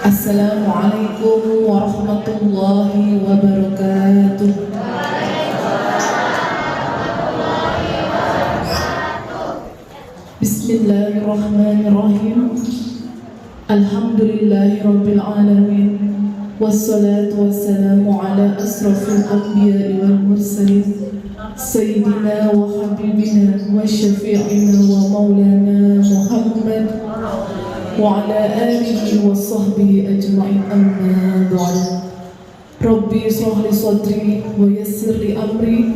Assalamualaikum warahmatullahi wabarakatuh. Bismillahirrahmanirrahim. Alhamdulillahirabbil alamin. Wassalatu wassalamu ala asrafil anbiya'i wal mursalin sayyidina wa habibina wa syafi'ina wa maulana Muhammad wa ala alihi wa sahbihi ajma'in, amma ba'du. Rabbi shrah li sadri wa yassir li amri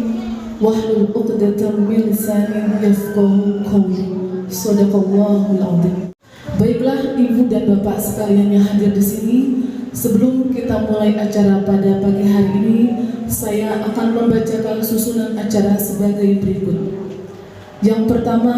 wahlul 'uqdatam min lisani yafqahu qawli. Shadaqallahul 'azim. Baiklah ibu dan bapak sekalian yang hadir di sini, sebelum kita mulai acara pada pagi hari ini, saya akan membacakan susunan acara sebagai berikut. Yang pertama,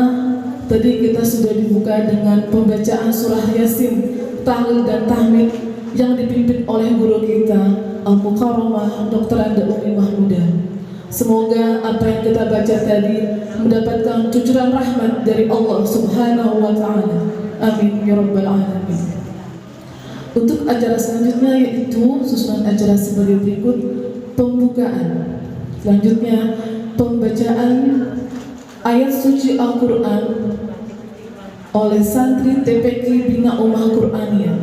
tadi kita sudah dibuka dengan pembacaan surah Yasin, tahlil dan tahmid yang dipimpin oleh guru kita Al-Mukarramah Dr. Anda Umi Mahmudah. Semoga apa yang kita baca tadi mendapatkan cucuran rahmat dari Allah Subhanahu wa Ta'ala. Amin ya rabbal alamin. Untuk acara selanjutnya, yaitu susunan acara sebagai berikut: pembukaan, selanjutnya pembacaan ayat suci Al-Quran oleh santri TPQ Bina Ummah Quraniyah.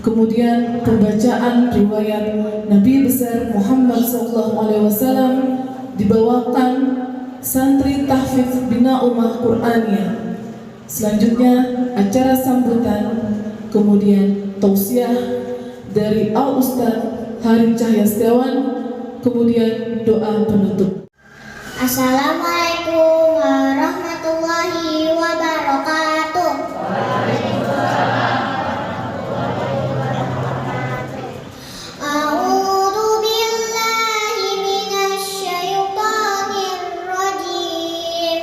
Kemudian pembacaan riwayat Nabi besar Muhammad SAW dibawakan santri tahfidz Bina Ummah Quraniyah. Selanjutnya acara sambutan, kemudian tausiah dari Al Ustaz Hari Cahya Setiawan, kemudian doa penutup. Assalamualaikum warahmatullahi wabarakatuh. A'udzu billahi minasy syaithanir rajim.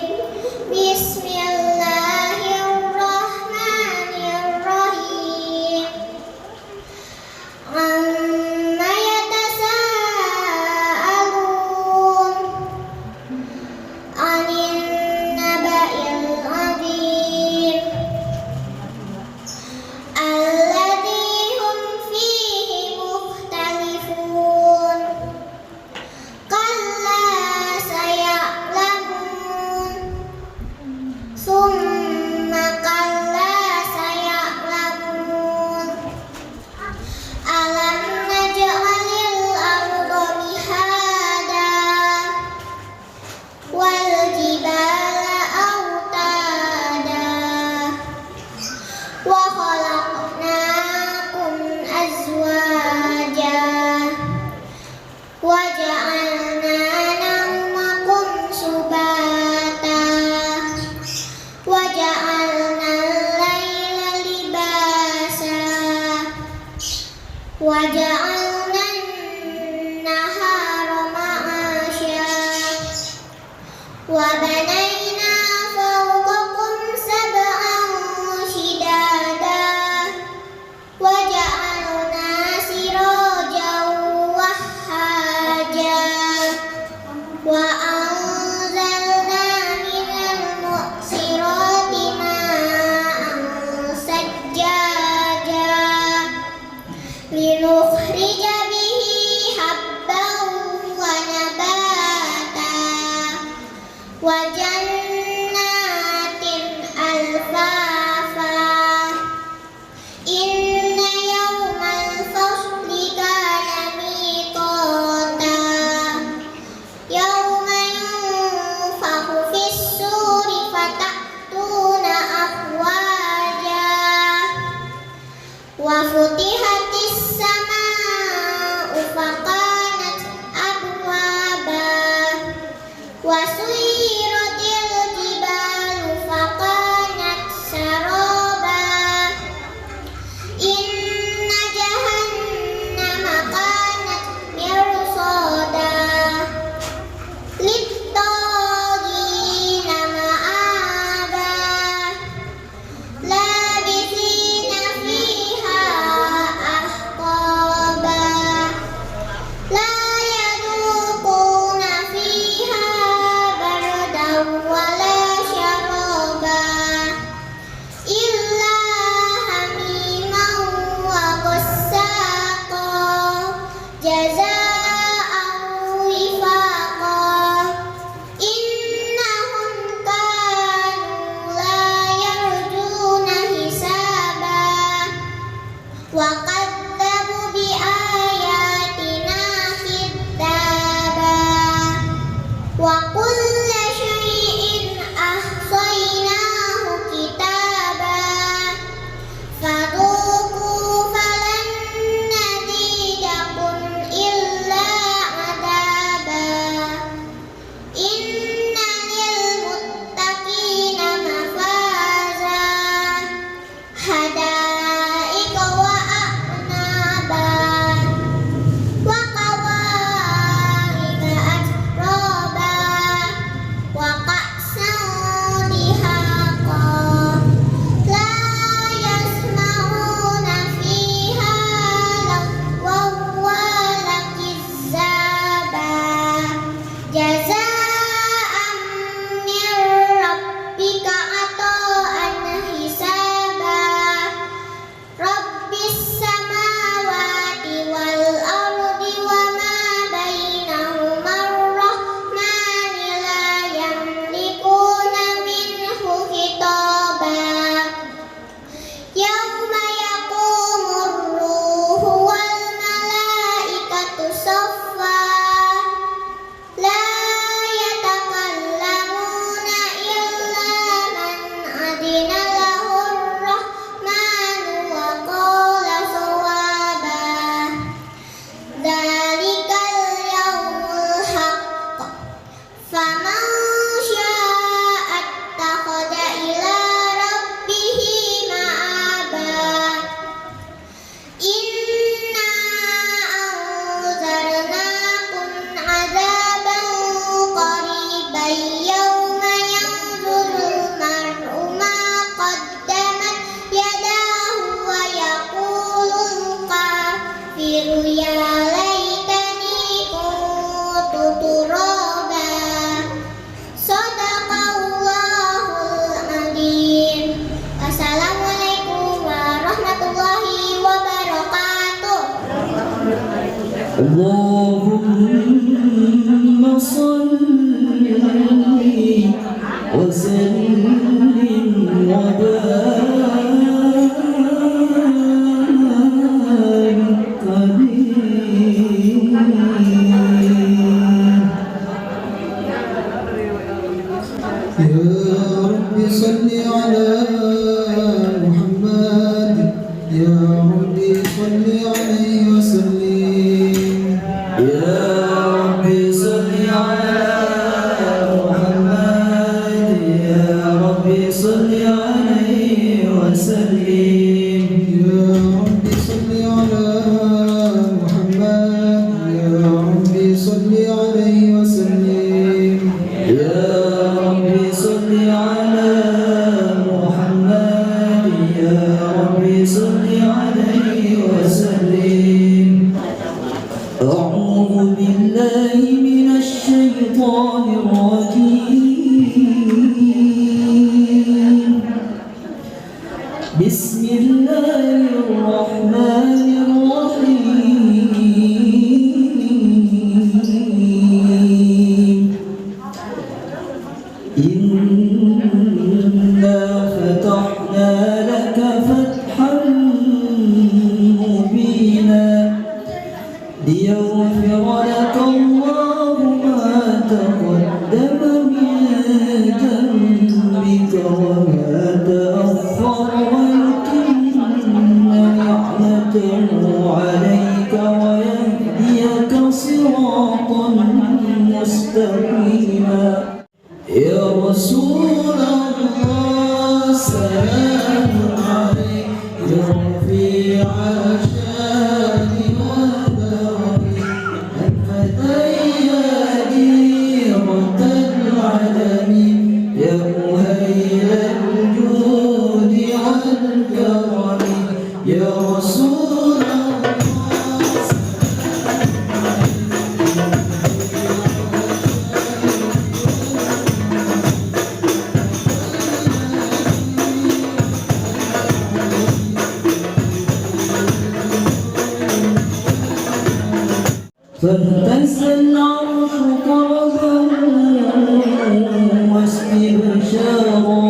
Bismillahirrahmanirrahim. Amma yatasaalun 'anil naba'il 'adzim alladzi hum fihi mukhtalifun. Kalla saya'lamun, summa kalla saya'lamun. Alam naj'alil arda mihada wal jibala autada wa khalaqnakum azwaja wa ja'alna nawmakum subata wa ja'alna al-laila libasa wa ja'alna an-nahara ma'asya wa banayna fawqakum sab'an shidada wa ja'alna sirajan wahhaja wa anzalna minal mu'sirati ma'an sajjaja linukhrija اللهم صل وسلم وبارك عليه. يا رب صل على محمد، يا رب صل عليه وسلم. يا رب صل على محمد، يا رب صل عليه وسلم. يا رب صل على محمد، يا رب صل عليه وسلم. يا رب صل على محمد، يا رب صل عليه وسلم. أعوذ بالله من الشيطان الرجيم. بسم الله الرحمن الرحيم. إنا فتحنا لك فتحا مبينا ليغفر لك الله ما تقدم من ذنبك وما تأخر ويتم نعمته عليك ويهديك صراطا مستقيما. يا رسول الله سلام عليك، يا رفيع الشان والدرب، أنت ديرة العالمين، يا مهيل الجود والكرم. يا رسول فاهتز العرش طربا واستبشارا،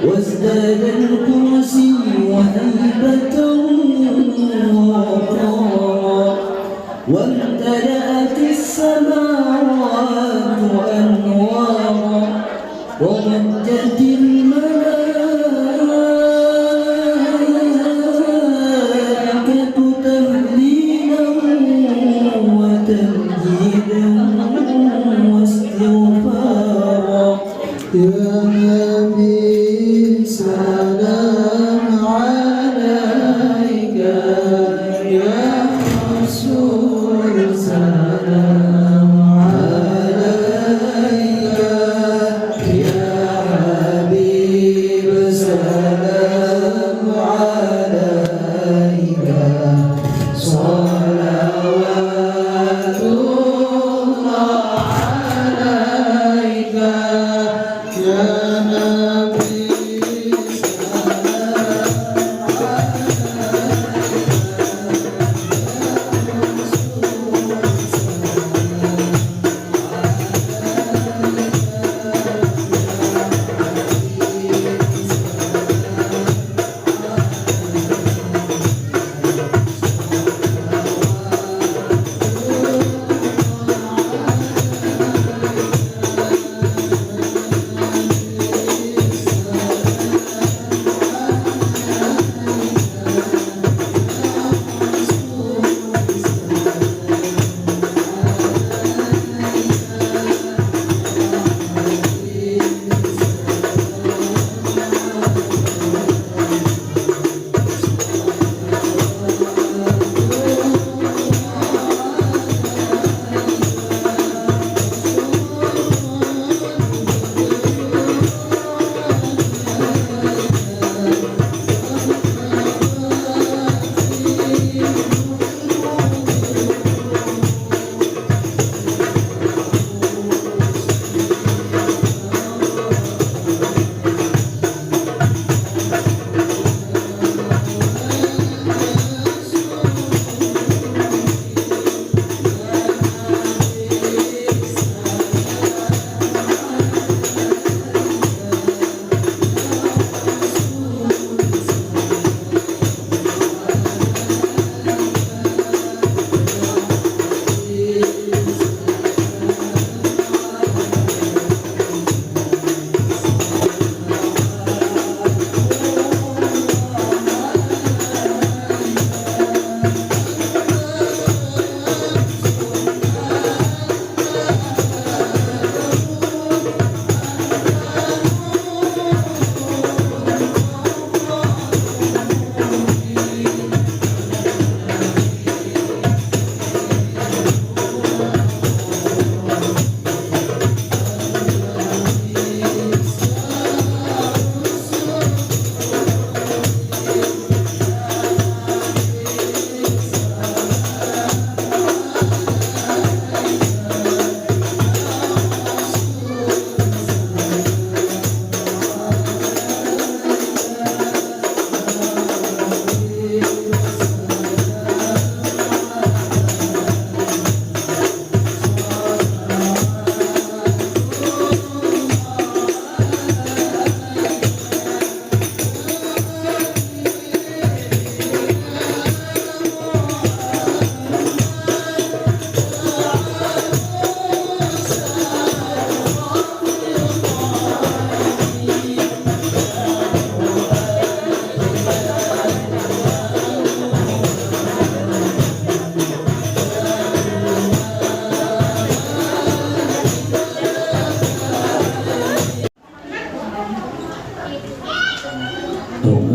وازداد الكرسي وهيبة ووقارا، وامتلأت السماوات أنوارا، وضجت الملائكة تهليلا وتمجيدا واستغفارا. يا نبي سلام عليك، يا رسول سلام عليك.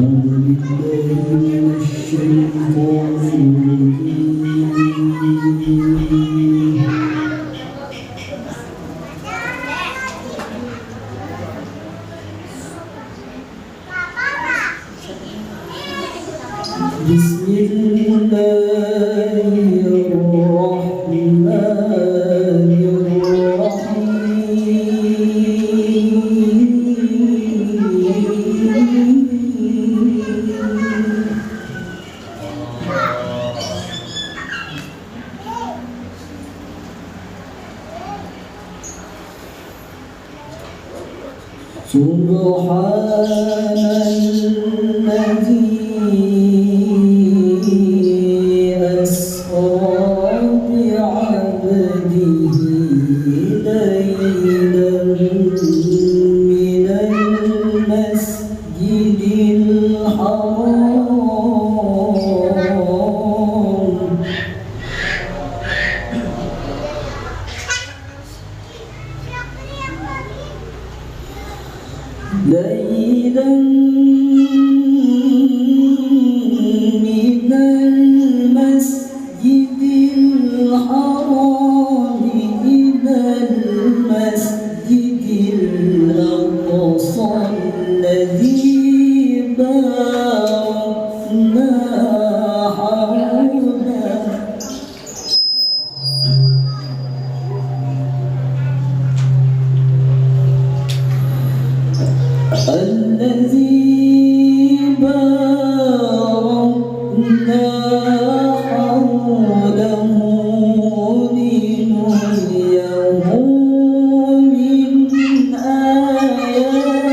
أعوذ بالله من الشيطان الرجيم بسم الله الرحمن سبحان الذي أسرى بعبده ليلا من المسجد الحرام ليلا من المسجد الحرام إلى المسجد الأقصى الذي باركنا حوله الذي باركنا حوله لنريه من آياتنا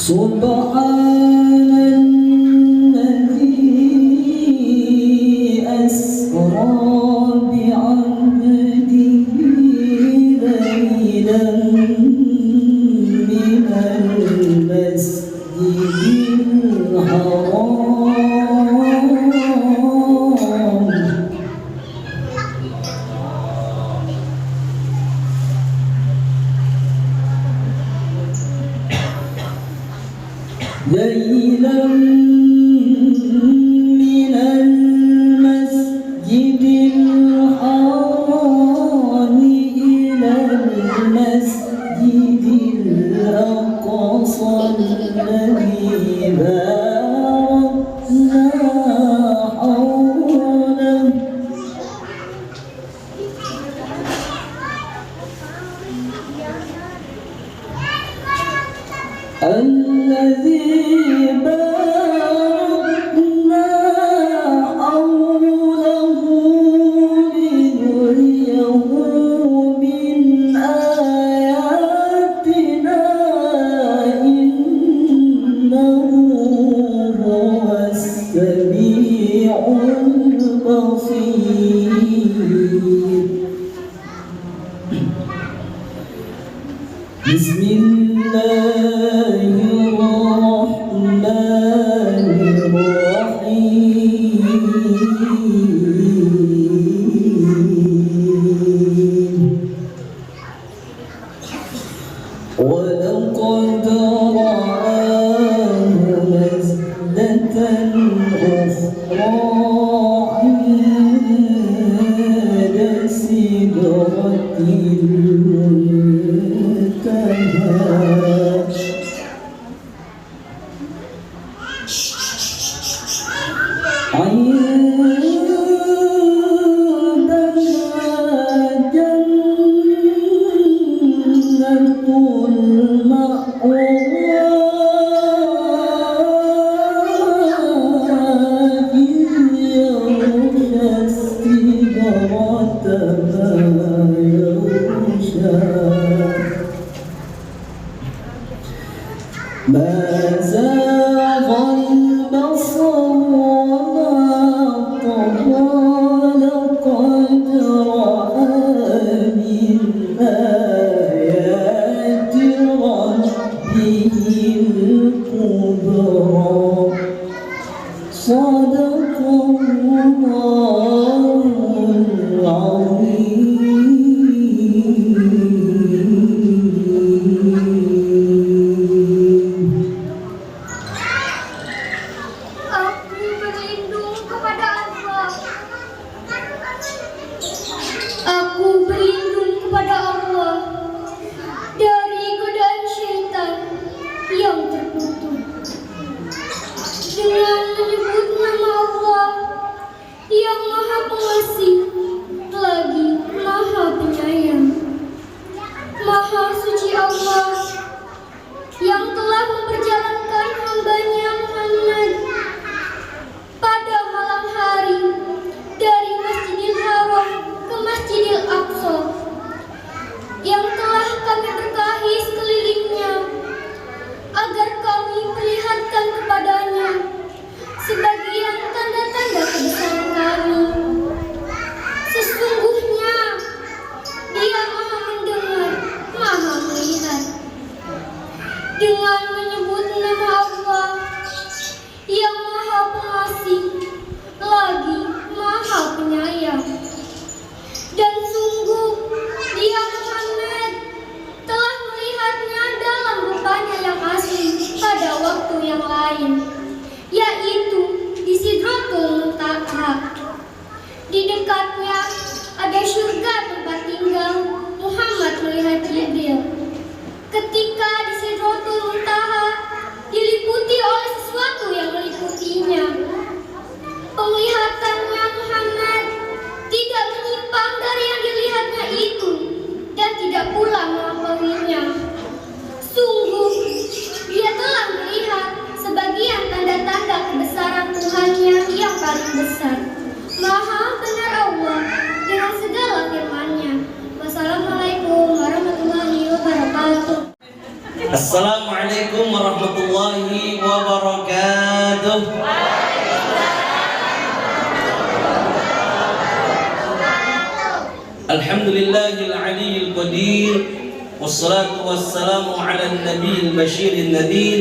سبحان الذي أسرى بعبده ليلا من المسجد الحرام ليلا من المسجد الحرام إلى المسجد الأقصى الذي باركنا حوله الذي باركنا حوله لنريه من آياتنا إنه هو السميع البصير بسم الله الرحمن الرحيم ولقد رآه نزلة أخرى عند سدرة ما ما زاغ البصر وما طغى لقد رأى من آيات ربه الكبرى صدق الله العظيم. Aku berlindung kepada Allah. Aku berlindung kepada Allah dari godaan syaitan yang terkutuk. Dengan menyebut nama Allah yang Maha Pengasih lagi Maha Penyayang. Maha suci Allah yang telah memperjalankan hamba-Nya Muhammad pada malam hari dari Masjidil Haram ke Masjidil Aqsa, yang telah kami berkahi sekelilingnya agar kami perlihatkan kepadanya sebagian tanda-tanda kebesaran kami. Sesungguhnya Dia Maha mendengar, Maha melihat. Dengan menyebut nama Allah yang Maha Pengasih lagi Maha Penyayang. Dan sungguh Dia Muhammad telah melihatnya dalam rupanya yang asli pada waktu yang lain, yaitu di Sidratul Muntaha. Di dekatnya ada surga tempat tinggal Muhammad melihat Jibril. Ketika di Sidratul Muntaha diliputi oleh sesuatu yang meliputinya, penglihatannya Muhammad tidak menyimpang dari yang dilihatnya itu dan tidak pula melampauinya. Sungguh, Dia telah melihat sebagian tanda-tanda kebesaran Tuhan-Nya yang paling besar. Maha benar Allah dengan segala firman-Nya. Wassalamualaikum warahmatullahi wabarakatuh. Assalamualaikum warahmatullahi wabarakatuh. Alhamdulillahil aliyyil qadir, wassalatu wassalamu ala nabiyil basyiril nadhir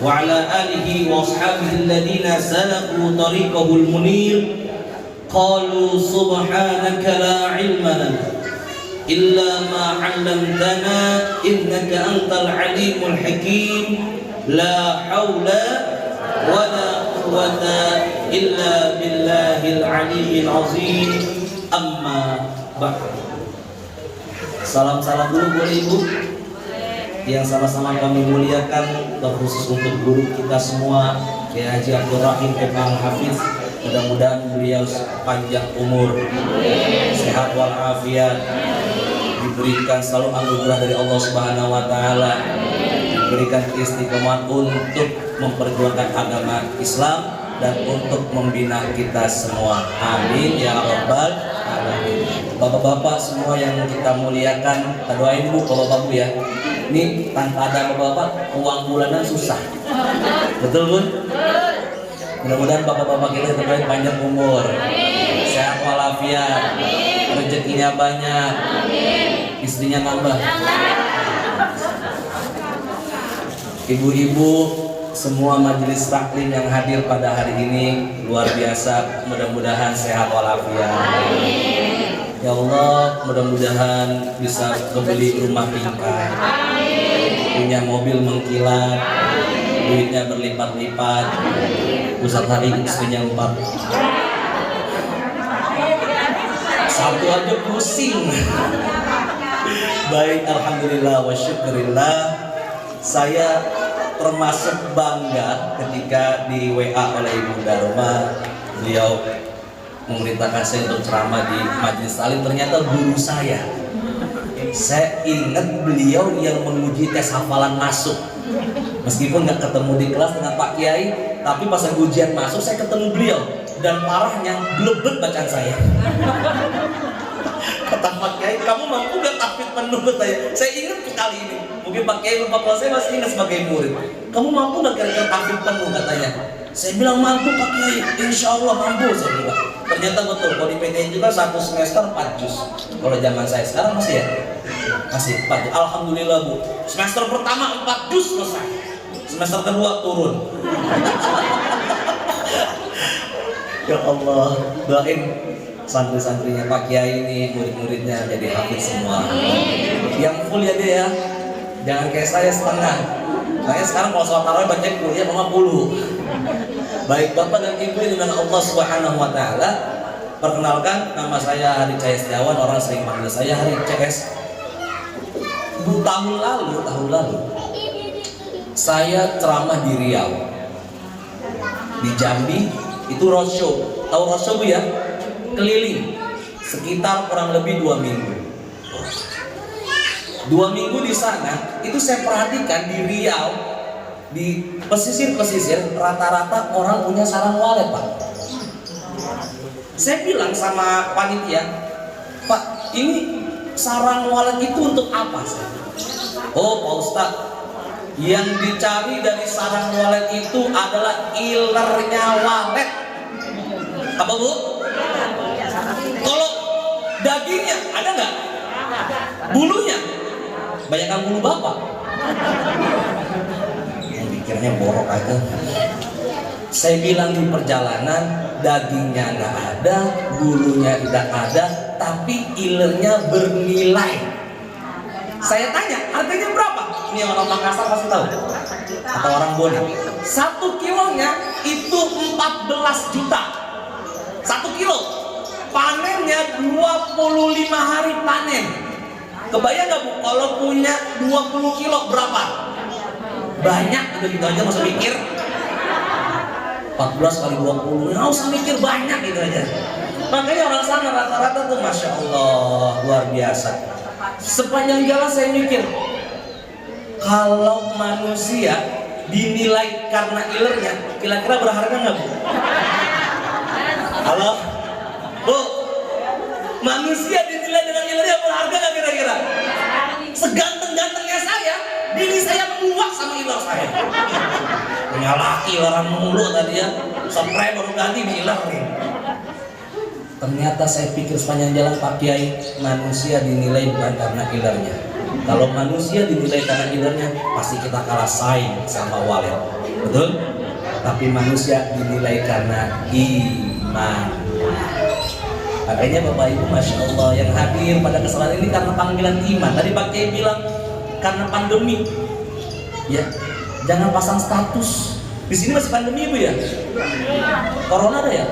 wa ala alihi wa ashabihi alladhina salaku tariqahul munir. Qalu subhanaka la ilma lana illa ma 'allamtana innaka antal alimul hakim. La haula wa la quwwata illa billahil aliyyil azim. Amma ba'd. Salam-salam dulu boleh Ibu yang sama-sama kami muliakan, terkhusus untuk guru kita semua Kiai Haji Abdul Rahim Kepang Hafiz. Mudah-mudahan beliau panjang umur, sehat walafiat, diberikan selalu anugerah dari Allah Subhanahu wa taala, diberikan istiqomah untuk memperjuangkan agama Islam dan untuk membina kita semua. Amin ya rabbal alamin. Bapak-bapak semua yang kita muliakan, kita doain Bu bapak-bapak Bu ya. Ini tanpa ada bapak-bapak uang bulanan susah. Betul Bun? Mudah-mudahan bapak-bapak kita terbaik panjang umur, sehat walafiat, rezekinya banyak, istrinya nambah. Ibu-ibu semua majelis taklim yang hadir pada hari ini luar biasa, mudah-mudahan sehat walafiat. Ya Allah, mudah-mudahan bisa membeli rumah tingkat, punya mobil mengkilat, duitnya berlipat-lipat. Ustaz hari istrinya 4, satu aja pusing. Baik, alhamdulillah wa syukurillah. Saya termasuk bangga ketika di WA oleh Ibu Dharma, beliau memerintahkan saya untuk ceramah di majelis taklim. Ternyata guru saya ingat beliau yang menguji tes hafalan masuk. Meskipun nggak ketemu di kelas dengan Pak Kiai, tapi pas ujian masuk saya ketemu beliau, dan parahnya blebet bacaan saya. Kata Pak Kiai, kamu mampu gak tahfidz penuh? Saya ingat kali ini. Mungkin Pak Kiai lupa, kalau saya masih ingat sebagai murid. kamu mampu gak kira-kira tahfidz penuh katanya? Saya bilang mampu Pak Kiai, insya Allah mampu saya bilang. Ternyata betul, kalau di PTN juga 1 semester 4 juz. Kalau zaman saya sekarang masih ya? Masih 4 juz. Alhamdulillah Bu. Semester pertama 4 juz selesai. Semester kedua turun. Ya Allah, doain santri-santrinya Pak Kiai ini, murid-muridnya jadi hafidz semua. Yang full ya dia ya. Jangan kayak saya setengah. Makanya sekarang kalau sholat tarawih baca kuliah 50. Baik Bapak dan Ibu dengan Allah Subhanahu wa taala, perkenalkan nama saya Hari Cahaya Setiawan, orang sering panggil saya Hari CS. Tahun lalu saya ceramah di Riau. Di Jambi itu roadshow. Tahu roadshow Bu ya? Keliling sekitar kurang lebih 2 minggu. 2 minggu di sana, itu saya perhatikan di Riau, di pesisir-pesisir rata-rata orang punya sarang walet Pak. Saya bilang sama panitia, Pak, ini sarang walet itu untuk apa? Oh Pak Ustadz, yang dicari dari sarang walet itu adalah ilernya walet. Apa Bu? Kalau dagingnya ada nggak? Bulunya? Banyakan bulu Bapak. Yang pikirnya borok aja. Saya bilang di perjalanan dagingnya nggak ada, bulunya tidak ada, tapi ilernya bernilai. Saya tanya, harganya berapa? Ini orang Makassar pasti tahu. Atau orang Bone. 1 kilonya itu 14 juta. 1 kilo. Panennya 25 hari panen. Kebayang gak Bu, kalau punya 20 kilo berapa? Banyak, gitu aja masa mikir 14 kali 20, nggak usah mikir banyak gitu aja. Makanya orang sana rata-rata tuh Masya Allah, luar biasa. Sepanjang jalan saya mikir, kalau manusia dinilai karena ilernya, kira-kira berharga nggak Bu? Halo? Bu, manusia dinilai dengan ilernya berharga nggak kira-kira? Seganteng-gantengnya saya, diri saya muak sama iler saya. Punya laki ileran mulu tadi ya, spray baru ganti di ilerin. Ternyata saya pikir sepanjang jalan Pak Kiai, manusia dinilai bukan karena ilernya. Kalau manusia dinilai karena ilernya, pasti kita kalah saing sama walet. Betul? Tapi manusia dinilai karena iman. Makanya Bapak Ibu Masya Allah yang hadir pada kesempatan ini karena panggilan iman. Tadi Pak Kiai bilang karena pandemi, ya jangan pasang status. Di sini masih pandemi Bu ya? Corona ada ya?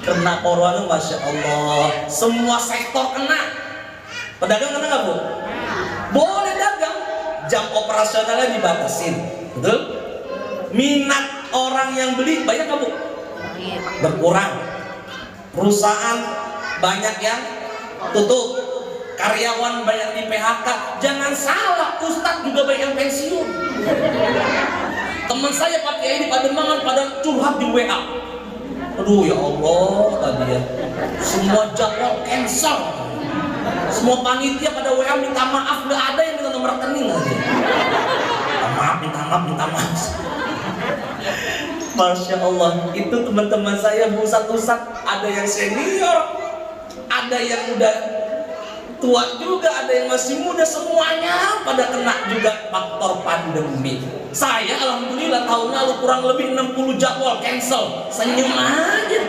Kena corona Masya Allah, semua sektor kena. Pedagang kena nggak Bu? Boleh dagang, jam operasionalnya dibatasin, betul? Minat orang yang beli banyak nggak Bu? Berkurang. Perusahaan banyak yang tutup, karyawan banyak di PHK. Jangan salah, Ustadz juga banyak yang pensiun. Teman saya Pak Kiai di Pademangan pada curhat di WA. Aduh ya Allah tadi ya, semua jadwal cancel. Semua panitia pada WA minta maaf, nggak ada yang minta nomor rekening aja. Minta maaf. Masya Allah, itu teman-teman saya Bu Ustadz, ada yang senior, ada yang udah tua juga, ada yang masih muda, semuanya pada kena juga faktor pandemi. Saya alhamdulillah tahun lalu kurang lebih 60 jadwal cancel, senyum aja.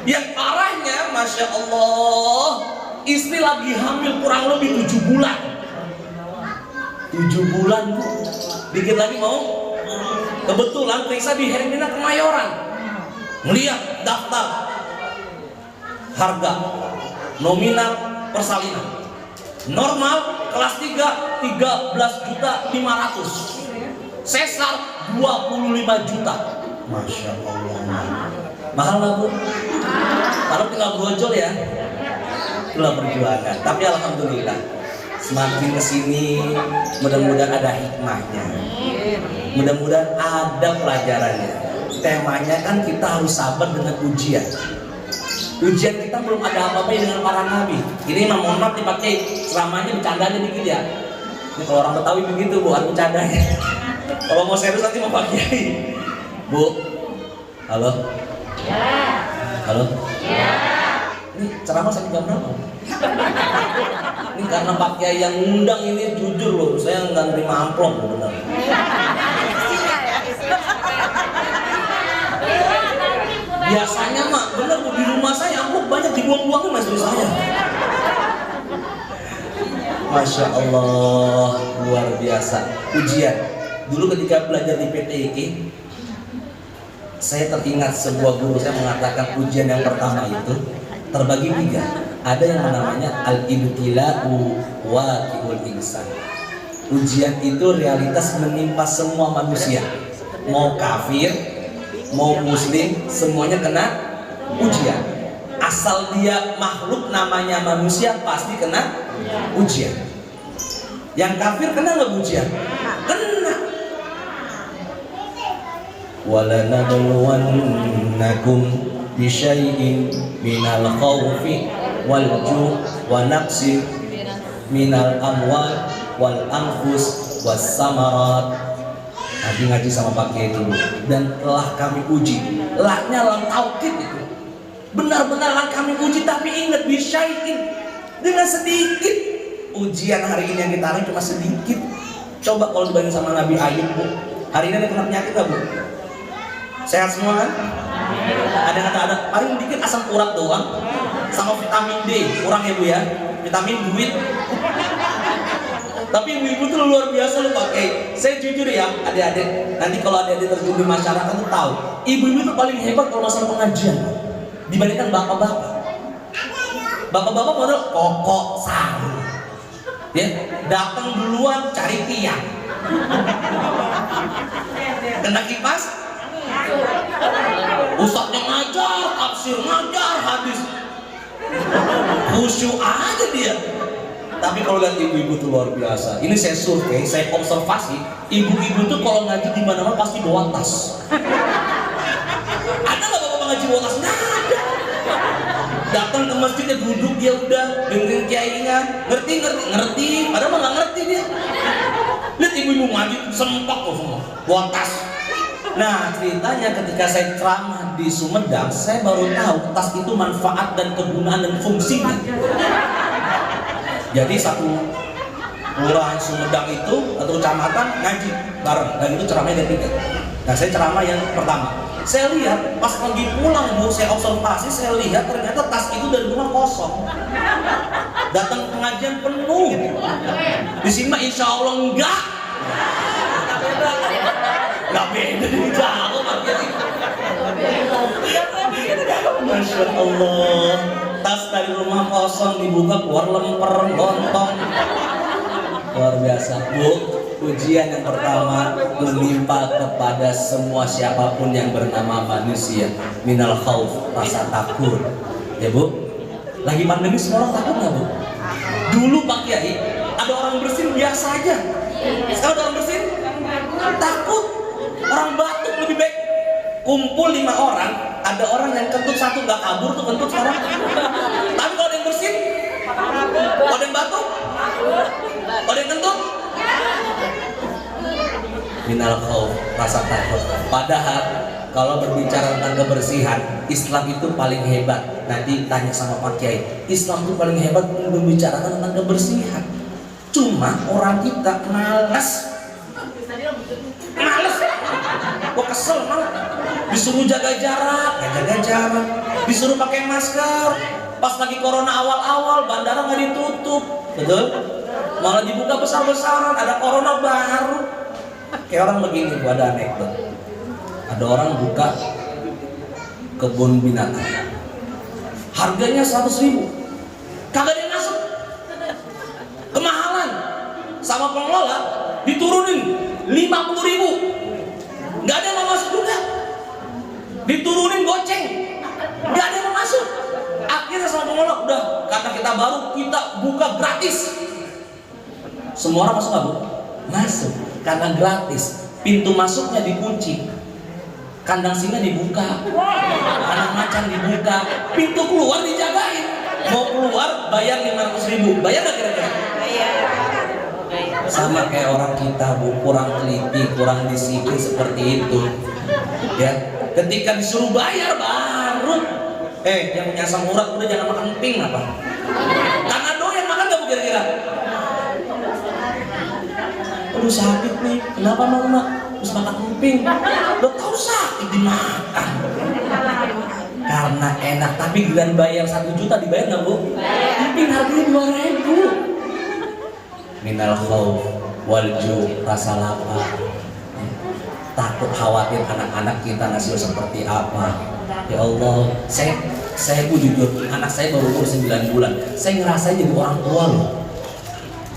Yang parahnya Masya Allah, istri lagi hamil kurang lebih 7 bulan. 7 bulan Bu, dikit lagi mau. Kebetulan periksa di Hermina Kemayoran, melihat daftar harga nominal persalinan normal kelas 3 13.500.000, sesar 25 juta. Masya Allah, mahal nggak Bu? Kalau tinggal brojol ya, itulah perjuangan. Tapi alhamdulillah semakin kesini mudah-mudahan ada hikmahnya, mudah-mudahan ada pelajarannya. Temanya kan kita harus sabar dengan ujian. Ujian kita belum ada apa-apa dengan para nabi. Ini mohon maaf nih Pak Kiai, selamanya bercanda aja dikit ya. Ini kalau orang Betawi begitu Bu, aku cadang. Kalau mau serius nanti mau Pak Kiai. Bu, halo? Ya. Halo? Ya. Ini ceramah sampai jam berapa? Ini karena Pak Kiai yang ngundang ini, jujur loh, saya nggak nerima amplop loh, benar. Biasanya mak, bener Bu, di rumah saya amplop banyak dibuang-buangin mas istri saya. Masya Allah, luar biasa. Ujian. Dulu ketika belajar di PTIK, saya teringat sebuah guru saya mengatakan ujian yang pertama itu terbagi 3. Ada yang namanya al-ibtila'u waqi'ul insan. Ujian itu realitas menimpa semua manusia. Mau kafir, mau muslim, semuanya kena ujian. Asal dia makhluk namanya manusia pasti kena ujian. Yang kafir kena nggak ujian? Kena. Walanabluwannakum bisyai'in minal khawfi wal ju' wa naqsi minal amwal wal anfus was samarat. Nanti ngaji sama Pak Kiai dulu. Dan telah kami uji. Laknya lam taukid itu. Benar-benar lah kami uji, tapi ingat bisyai'in, dengan sedikit. Ujian hari ini yang ditarik cuma sedikit. Coba kalau dibanding sama Nabi Ayub Bu, hari ini ada kena penyakit gak Bu? Sehat semua kan? Ada paling dikit asam urat doang, sama vitamin D kurang ya Bu ya, vitamin duit. Tapi ibu-ibu tuh luar biasa loh pakai. Saya jujur ya adik-adik, nanti kalau adik-adik terjun di masyarakat tuh tahu, ibu-ibu tuh paling hebat kalau masalah pengajian dibandingkan bapak-bapak. Bapak-bapak modal pokok sarung, ya datang duluan cari tiang, kena kipas, ustadznya ngajar, tafsir ngajar, hadis, khusyuk aja dia. Tapi kalau lihat ibu-ibu tuh luar biasa. Ini saya survei, saya observasi, ibu-ibu tuh kalau ngaji di mana-mana pasti bawa tas. Ada nggak bapak ngaji bawa tas? Nggak ada. Datang ke masjidnya duduk, dia udah dengerin kiainya, ngerti. Padahal mah nggak ngerti dia. Lihat ibu-ibu ngaji sempak kok semua, bawa tas. Nah ceritanya ketika saya ceramah di Sumedang, saya baru tahu tas itu manfaat dan kegunaan dan fungsinya. Jadi satu kelurahan Sumedang itu atau kecamatan ngaji bareng, dan itu ceramahnya ada 3. Nah saya ceramah yang pertama. Saya lihat pas lagi pulang Bu, saya observasi, saya lihat ternyata tas itu dari rumah kosong. Datang pengajian penuh. Di sini mah insya Allah enggak. Enggak beda di jauh Masya Allah. Tas dari rumah kosong dibuka keluar lemper, lontong. Luar biasa Bu. Ujian yang pertama menimpa kepada semua siapapun yang bernama manusia. Minal khauf, rasa takut. Ya Bu. Lagi pandemi semua orang takut nggak Bu? Dulu Pak Kiai ada orang bersin biasa aja. Sekarang ada orang bersin takut. Orang batuk lebih baik kumpul 5 orang, ada orang yang kentut 1 nggak kabur tuh kentut sekarang. Tapi kalau ada yang bersin, kalau ada yang batuk, kalau ada yang kentut, minal khauf, rasa takut. Padahal kalau berbicara tentang kebersihan, Islam itu paling hebat. Nanti tanya sama Pak Kiai, Islam itu paling hebat membicarakan tentang kebersihan. Cuma orang kita malas. Gua kesel malah. Disuruh jaga jarak, nggak jaga jarak. Disuruh pakai masker. Pas lagi corona awal-awal, bandara nggak ditutup, betul? Malah dibuka besar-besaran. Ada corona baru. Kayak orang begini, gua ada anekdot. Ada orang buka kebun binatang. Harganya 100.000. Kagak ada yang masuk. Kemahalan. Sama pengelola diturunin 50.000. Nggak ada yang mau masuk juga. Diturunin goceng, nggak ada yang mau masuk. Akhirnya sama pengelola udah, karena kita baru, kita buka gratis. Semua orang masuk nggak Bu? Masuk, karena gratis. Pintu masuknya dikunci, kandang singa dibuka, kandang macan dibuka, pintu keluar dijagain. Mau keluar bayar 500.000, bayar nggak kira-kira? Bayar. Sama kayak orang kita Bu, kurang teliti, kurang disiplin seperti itu. Ya, ketika disuruh bayar baru yang punya asam urat udah jangan makan emping apa? Karena doyan makan nggak Bu kira-kira? Aduh sakit nih, kenapa Mak? Terus makan emping, lo tau sakit dimakan. Karena enak, tapi giliran bayar 1 juta dibayar nggak Bu? Emping harganya 2.000. Minal khauf wal ju', rasa lapar, takut khawatir anak-anak kita nasib seperti apa. Ya Allah, saya Bu jujur, anak saya baru umur 9 bulan. Saya ngerasa jadi orang tua loh.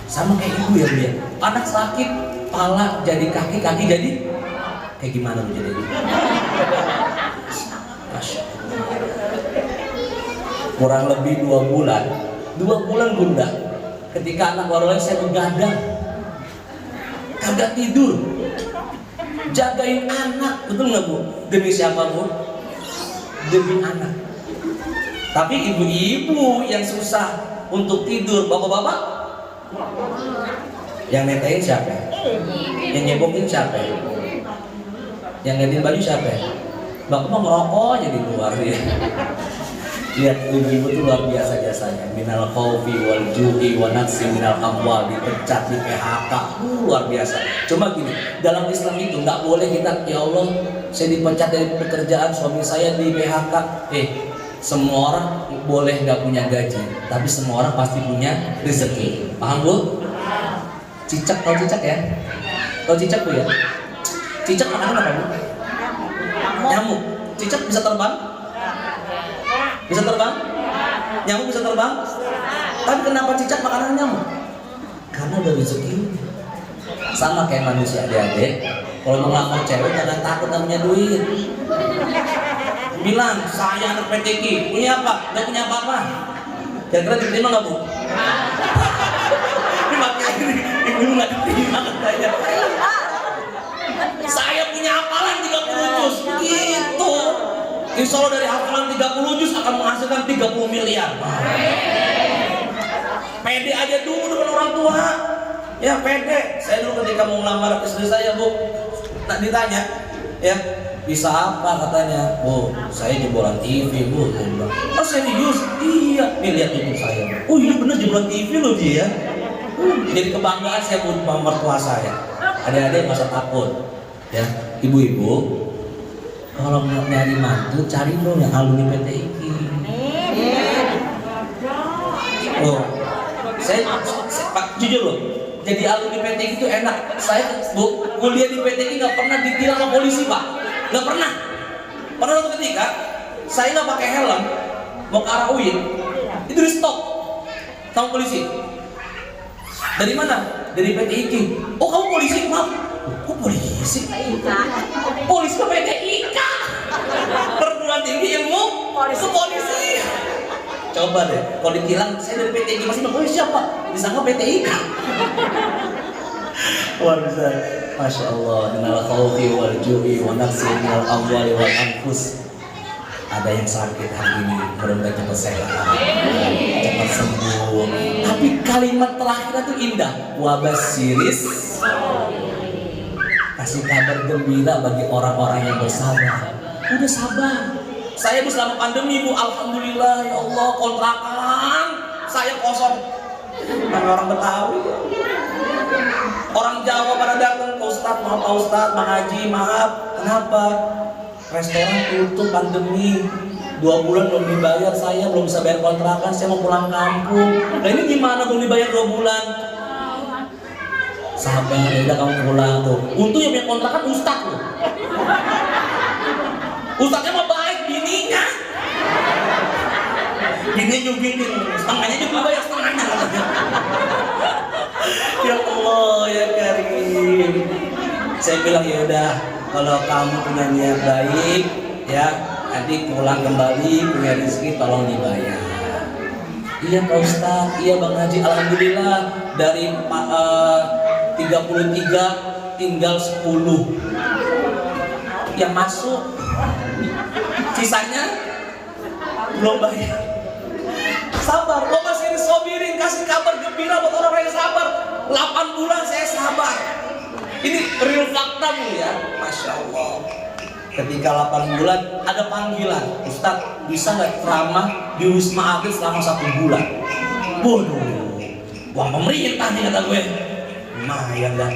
Sama kayak ibu ya Bu ya. Anak sakit, pala jadi kaki, kaki jadi kayak gimana Bu jadi? Masya Allah. Kurang lebih 2 bulan, 2 bulan Bunda. Ketika anak baru lahir saya begadang, kagak tidur, jagain anak, betul nggak Bu? Demi siapa Bu? Demi anak. Tapi ibu-ibu yang susah untuk tidur, bapak-bapak, yang netain siapa? Yang nyebokin siapa? Yang gantiin baju siapa? Bapak mau ngerokok aja di luar ya. Lihat ibu-ibu itu luar biasa jasanya. Minal khaufi wal ju'i wa naqsi minal amwal, dipecat, di PHK, luar biasa. Cuma gini, dalam Islam itu nggak boleh kita, ya Allah, saya dipecat dari pekerjaan, suami saya di PHK. Semua orang boleh nggak punya gaji, tapi semua orang pasti punya rezeki. Paham Bu? Cicak, tahu cicak ya? Tahu cicak Bu ya? Cicak makanan apa Bu? Nyamuk. Cicak bisa terbang? Bisa terbang? Nyamuk bisa terbang? Tapi kenapa cicak makanan nyamuk? Karena udah rezeki. Sama kayak manusia adik-adik, kalau melamar cewek jangan takut namanya duit. Bilang, saya anak PTK, punya apa? Gak punya apa-apa. Kira-kira diterima gak Bu? Ini makanya ibu gak diterima katanya. Saya punya hafalan 30 juz, gitu. Insya Allah dari hafalan 30 juz akan menghasilkan 30 miliar. Pede aja dulu dengan orang tua. Ya pede. Saya dulu ketika mau melamar istri saya Bu, ditanya, ya bisa apa katanya? Bu, saya jebolan TV Bu. Oh serius? Iya. Nih lihat YouTube saya. Oh iya bener jebolan TV loh dia. Jadi kebanggaan saya buat mertua saya. Adik-adik nggak usah takut. Ya, ibu-ibu, kalau mau nyari mantu, cari dong yang alumni PT IKI. Oh, saya Pak jujur loh, jadi alumni PT IKI itu enak. Saya Bu, kuliah di PT IKI nggak pernah ditilang sama polisi Pak, nggak pernah. Pada suatu ketika, saya nggak pakai helm, mau ke arah UIN, itu di stop sama polisi. Dari mana? Dari PT IKI. Oh kamu polisi? Maaf. Kok polisi? Polisi ke PT IKA. Perguruan tinggi ilmu polisi. Coba deh, kalau ditilang saya dari PT IKI masih bilang, oh siapa? Disangka PT IKA. Luar biasa. Masya Allah. Minal khawfi wal ju'i wa naqsi minal amwali wal anfus. Ada yang sakit hari ini, mudah-mudahan cepat sehat, cepat sembuh. Tapi kalimat terakhir itu indah. Wabasiris, kasih kabar gembira bagi orang-orang yang bersabar. Udah sabar. Saya Bu selama pandemi Bu, alhamdulillah ya Allah, kontrakan saya kosong. Orang Betawi, orang Jawa pada datang, Pak Ustadz, maaf Pak Ustadz, Bang Haji, maaf. Kenapa? Restoran tutup pandemi, 2 bulan belum dibayar, saya belum bisa bayar kontrakan, saya mau pulang kampung. Nah ini gimana belum dibayar 2 bulan? Sabar, udah kamu pulang tuh. Untung yang punya kontrakan Ustadz loh. Ustadznya mah baik, bininya. Bininya nyubitin, setengahnya juga bayar setengahnya. Ya Allah ya Karim. Saya bilang ya udah, kalau kamu punya niat baik, ya nanti pulang kembali punya rezeki tolong dibayar. Iya Pak Ustadz, iya Bang Haji, alhamdulillah dari 33 tinggal 10 yang masuk, sisanya belum bayar. Sabar, lo masih disobirin, kasih kabar gembira buat orang yang sabar. 8 bulan saya sabar. Ini real fakta Bu ya, Masya Allah. Ketika 8 bulan ada panggilan, Ustaz bisa nggak ceramah di Wisma Atlet selama 1 bulan? Waduh, uang pemerintah nih kata gue. Lumayan dah.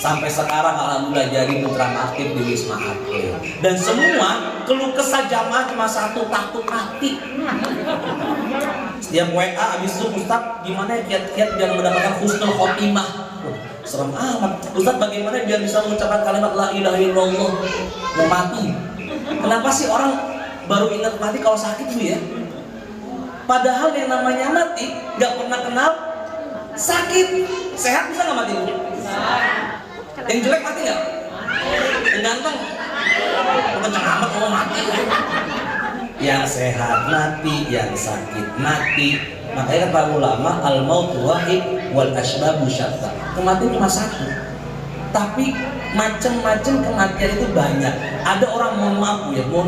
Sampai sekarang alhamdulillah jadi putra aktif di Wisma Atlet. Dan semua keluh kesah jamaah cuma satu, takut mati. Setiap WA habis itu, Ustaz gimana ya kiat-kiat biar mendapatkan husnul khotimah? Serem amat. Ustaz bagaimana biar bisa mengucapkan kalimat la ilaha illallah mau mati? Kenapa sih orang baru ingat mati kalau sakit Bu ya? Padahal yang namanya mati nggak pernah kenal sakit. Sehat bisa nggak mati Bu? Yang jelek mati nggak? Yang ganteng? Kenceng amat mau mati. Yang sehat mati, yang sakit mati. Makanya kata ulama al-maut wahid wal asbabu syatta. Kematian cuma satu. Tapi macam-macam kematian itu banyak. Ada orang mohon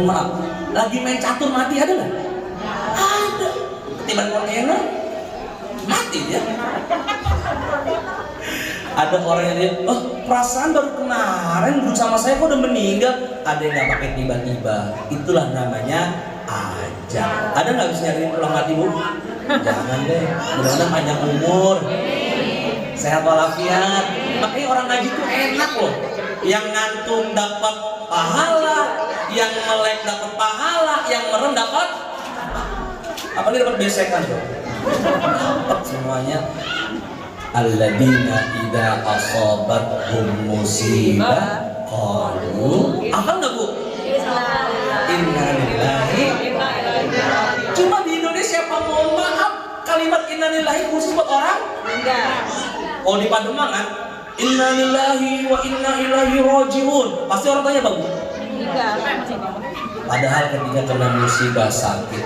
maaf, lagi main catur mati ada nggak? Ada. Ketiban kontainer mati dia. Ada orang yang dia, oh perasaan baru kemarin duduk sama saya kok udah meninggal. Ada yang nggak pakai tiba-tiba. Itulah namanya ajal. Ada nggak bisa nyari pulang mati Bu? Jangan deh. Mudah-mudahan panjang umur, sehat walafiat. Makanya orang ngaji tuh enak loh. Yang ngantuk dapat pahala, yang melek dapat pahala, yang merem dapat. Apalagi dapat besekan tuh. Dapat semuanya. Alladzina idza asabathum musibah qalu apa enggak Bu? Inna lillahi. Cuma di Indonesia apa mohon maaf kalimat inna lillahi khusus buat orang? Enggak. Oh di Pademangan inna lillahi wa inna ilaihi rajiun. Pasti orang tanya Bang. Enggak. Padahal ketika kena musibah sakit,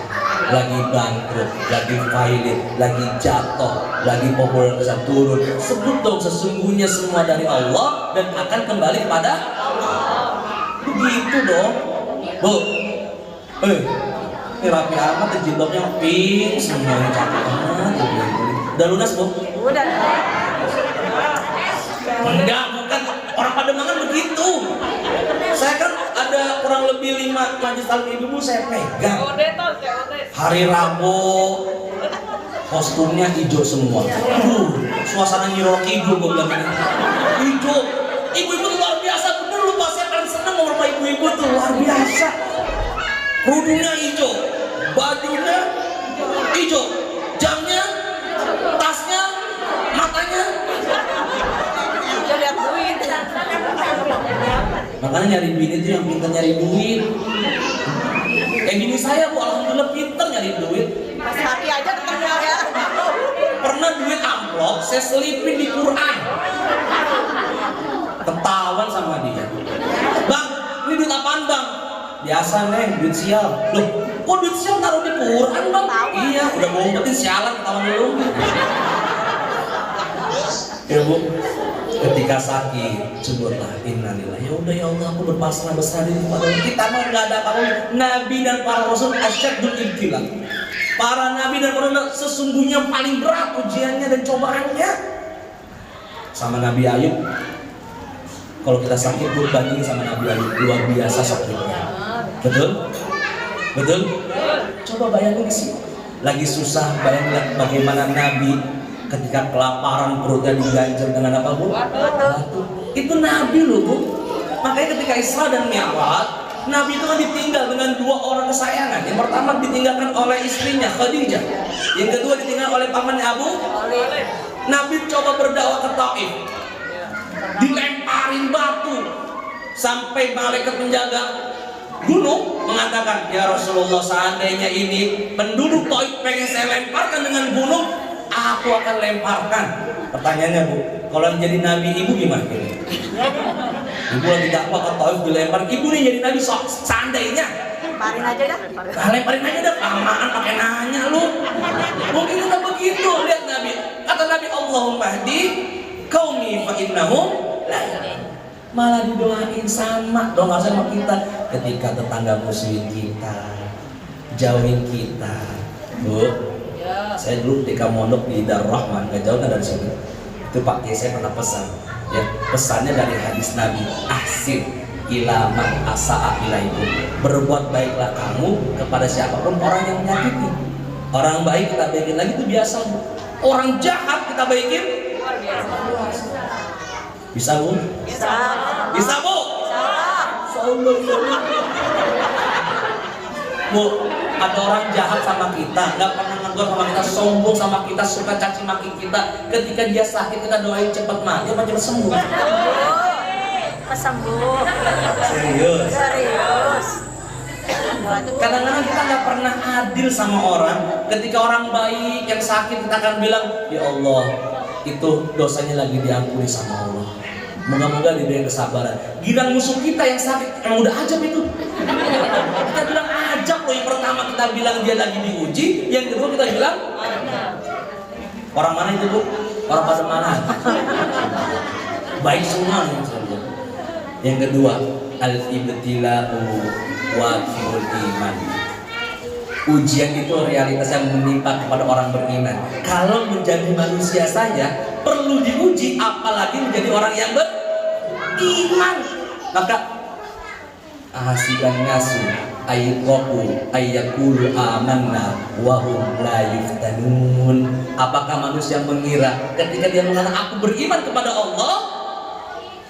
lagi bangkrut, lagi failing, lagi jatuh, lagi popularitas turun, sebut dong sesungguhnya semua dari Allah dan akan kembali kepada Allah. Begitu dong. Bu, ini rapi amat, jilbabnya pink, semuanya cakep banget. Udah lunas Bu? Udah. Enggak, bukan. Orang Pademangan begitu. Saya kan ada kurang lebih 5 majelis taklim ibu saya pegang. Hari Rabu kostumnya hijau semua. Suasana Nyiroro Kidul gue bilang ini. Hijau. Ibu-ibu tuh luar biasa. Bener lupa saya paling seneng sama rumah ibu-ibu tuh luar biasa. Kerudungnya hijau, bajunya hijau, jamnya, tasnya, matanya. Lihat duit. Makanya nyari duit itu yang pintar nyari duit. Kayak gini saya Bu, alhamdulillah pintar nyari duit. Masih hati aja temennya ya. Pernah duit amplop saya selipin di Quran. Ketahuan sama dia. Bang, ini duit apaan Bang? Biasa Neng, duit sial. Loh, kok duit sial taruh di Quran Bang? Iya, udah mau ngumpetin sialan ketahuan dulu. Ya Bu, ketika sakit, sebutlah innalillahi. Ya udah ya Allah, aku berpasrah besar diri kepada Allah. Kita mah nggak ada apa-apa. Nabi dan para rasul asyaddul ibtilaa. Para nabi dan para rasul sesungguhnya paling berat ujiannya dan cobaannya. Sama Nabi Ayub. Kalau kita sakit pun bandingin sama Nabi Ayub, luar biasa sakitnya. Betul? Betul? Coba bayangin di sini. Lagi susah, bayangin bagaimana Nabi ketika kelaparan perutnya diganjel dengan apa Bu? Batu. Itu Nabi loh Bu. Makanya ketika Isra dan Mi'raj, Nabi itu kan ditinggal dengan 2 orang kesayangan. Yang pertama ditinggalkan oleh istrinya Khadijah. Yang kedua ditinggal oleh pamannya Abu Thalib. Nabi coba berdakwah ke Taif. Dilemparin batu sampai malaikat penjaga gunung mengatakan, ya Rasulullah seandainya ini penduduk Taif pengen saya lemparkan dengan gunung, aku akan lemparkan. Pertanyaannya Bu, kalau jadi nabi ibu gimana? Ibu lagi dakwah ke Taif dilempar, ibu nih jadi nabi seandainya. Lemparin aja dah. Lemparin aja dah, kelamaan pakai nanya lu. Mungkin kita begitu lihat Nabi. Kata Nabi Allahumma hdi qaumi fa innahum la malah didoain sama dong sama kita ketika tetangga musuhin kita, jauhin kita. Bu, saya dulu ketika mondok di Darul Rahman, gak jauh kan dari sini. Itu Pak Kiai saya pernah pesan. Ya, pesannya dari hadis Nabi, ahsin ila man asa'a ilaikum. Berbuat baiklah kamu kepada siapapun orang yang menyakiti. Orang baik kita baikin lagi itu biasa. Orang jahat kita baikin luar biasa. Bisa Bu? Bisa. Bisa Bu? Bisa. Bu, ada orang jahat sama kita, nggak pernah negor sama kita, sombong sama kita, suka caci maki kita. Ketika dia sakit kita doain cepat mati apa cepat sembuh? Sembuh. Serius. Serius. Kadang-kadang kita nggak pernah adil sama orang. Ketika orang baik yang sakit kita akan bilang, ya Allah, itu dosanya lagi diampuni sama Allah. Moga-moga diberi kesabaran. Giliran musuh kita yang sakit, emang udah ajab itu. Kita bilang ajab loh. Yang pertama kita bilang dia lagi diuji, yang kedua kita bilang orang mana itu Bu? Orang pada mana? Baik semua yang saya bilang. Yang kedua, al-ibtila'u waqiful iman. Ujian itu realitas yang menimpa kepada orang beriman. Kalau menjadi manusia saja perlu diuji, apalagi menjadi orang yang beriman. Maka ahasiban nasu ayyaqu ayyaqulu amanna wa hum la yuftanun. Apakah manusia mengira ketika dia mengatakan aku beriman kepada Allah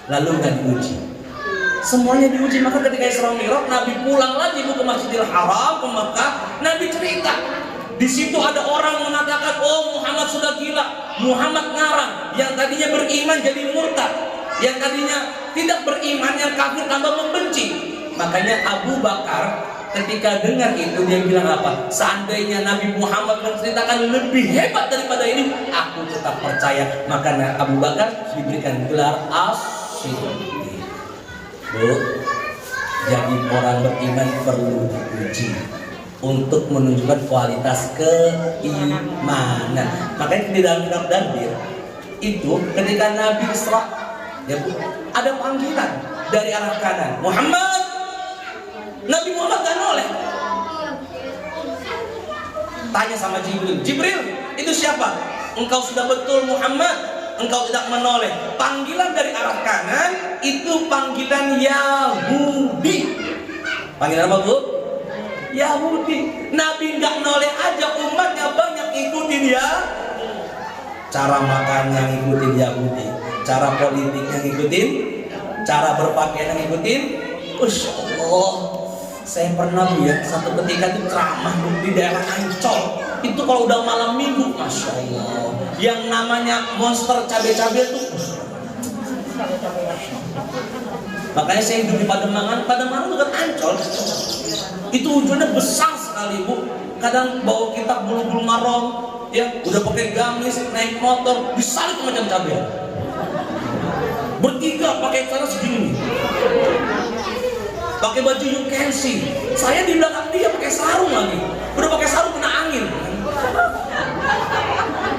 lalu nggak diuji? Semuanya diuji. Maka ketika Isra Mi'raj Nabi pulang lagi ke Masjidil Haram ke Mekah, Nabi cerita di situ ada orang mengatakan, oh Muhammad sudah gila, Muhammad ngarang, yang tadinya beriman jadi murtad, yang tadinya tidak beriman, yang kafir tambah membenci. Makanya Abu Bakar ketika dengar itu dia bilang apa? Seandainya Nabi Muhammad menceritakan lebih hebat daripada ini, aku tetap percaya. Maka Abu Bakar diberikan gelar as-siddiq. Bu, jadi orang beriman perlu diuji untuk menunjukkan kualitas keimanan. Makanya di dalam kitab Dardir itu ketika Nabi Isra, ya Bu, ada panggilan dari arah kanan, Muhammad. Nabi Muhammad gak noleh. Tanya sama Jibril, Jibril itu siapa? Engkau sudah betul Muhammad. Engkau tidak menoleh. Panggilan dari arah kanan itu panggilan Yahudi. Panggilan apa Bu? Yahudi. Nabi nggak noleh aja, umatnya banyak ikutin ya. Cara makannya ngikutin Yahudi, cara politiknya ngikutin, cara berpakaian ngikutin. Masya Allah. Saya pernah Bu ya, satu ketika itu ceramah di daerah Ancol. Itu kalau udah malam minggu, Masya Allah, yang namanya monster cabai-cabai tuh. Makanya saya hidup di Pademangan. Pademangan bukan Ancol. Itu ujungnya besar sekali Bu. Kadang bawa kitab bulu-bulu marong, ya udah pakai gamis, naik motor, disalip macam cabai. Bertiga pakai celana segini, pakai baju you can see. Saya di belakang dia pakai sarung lagi. Udah pakai sarung kena angin.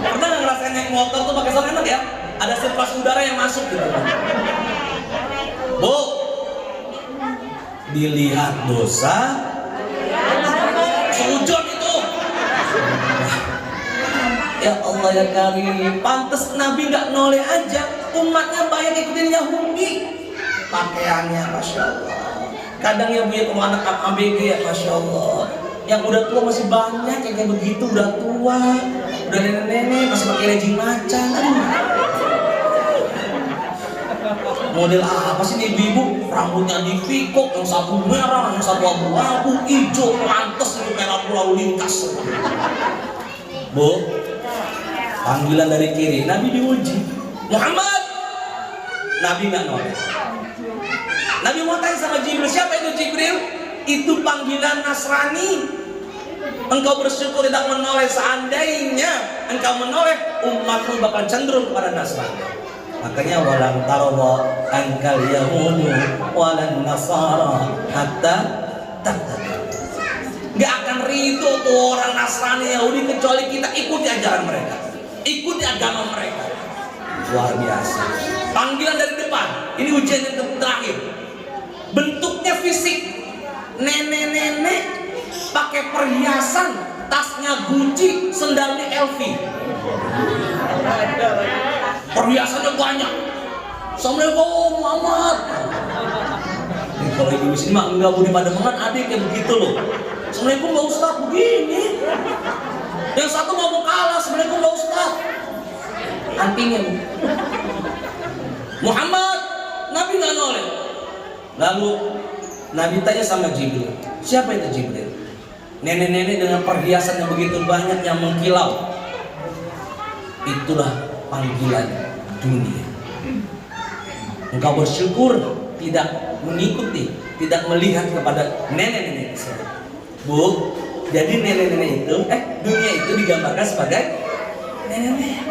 Pernah nggak ngerasain naik motor tuh pakai sarung enak ya? Ada sirkulasi udara yang masuk gitu. Bu, dilihat dosa, sujud itu. Ya Allah ya Karim, pantes Nabi nggak noleh aja. Umatnya banyak ikutin Yahudi. Pakaiannya, Masya Allah. Kadang ya Bu ya, kalau anak ABG ya Masya Allah, yang udah tua masih banyak yang kayak begitu, udah tua, udah nenek-nenek masih pakai legging macan. Model apa sih nih ibu? Rambutnya dipikuk, yang satu merah, yang satu abu-abu, hijau, pantes itu kayak lampu lalu lintas. Bu, panggilan dari kiri, Nabi diuji. Muhammad, Nabi nggak noleh. Nabi mau tanya sama Jibril, siapa itu Jibril? Itu panggilan Nasrani. Engkau bersyukur tidak menoleh, seandainya engkau menoleh, umatmu bakal cenderung kepada Nasrani. Makanya walang tarwa angkal yahudu walan nasara hatta tattabi. Gak akan ridho tuh orang Nasrani Yahudi kecuali kita ikuti ajaran mereka, ikuti agama mereka. Luar biasa. Panggilan dari depan. Ini ujian yang terakhir. Bentuknya fisik, nenek-nenek pakai perhiasan, tasnya Gucci, sendalnya LV. perhiasannya banyak. Assalamualaikum Muhammad. Kalau ibu di sini mah enggak, Bu, di Pademangan adik kayak begitu loh. Assalamualaikum Pak Ustaz, begini. Yang satu mau kalah, Assalamualaikum Pak Ustaz. Antingnya, Bu. Muhammad, Nabi nggak noleh. Lalu Nabi tanya sama Jibril, siapa itu Jibril? Nenek-nenek dengan perhiasan yang begitu banyak yang mengkilau. Itulah panggilan dunia. Engkau bersyukur tidak mengikuti, tidak melihat kepada nenek-nenek tersebut. Bu, jadi nenek-nenek itu, dunia itu digambarkan sebagai nenek-nenek.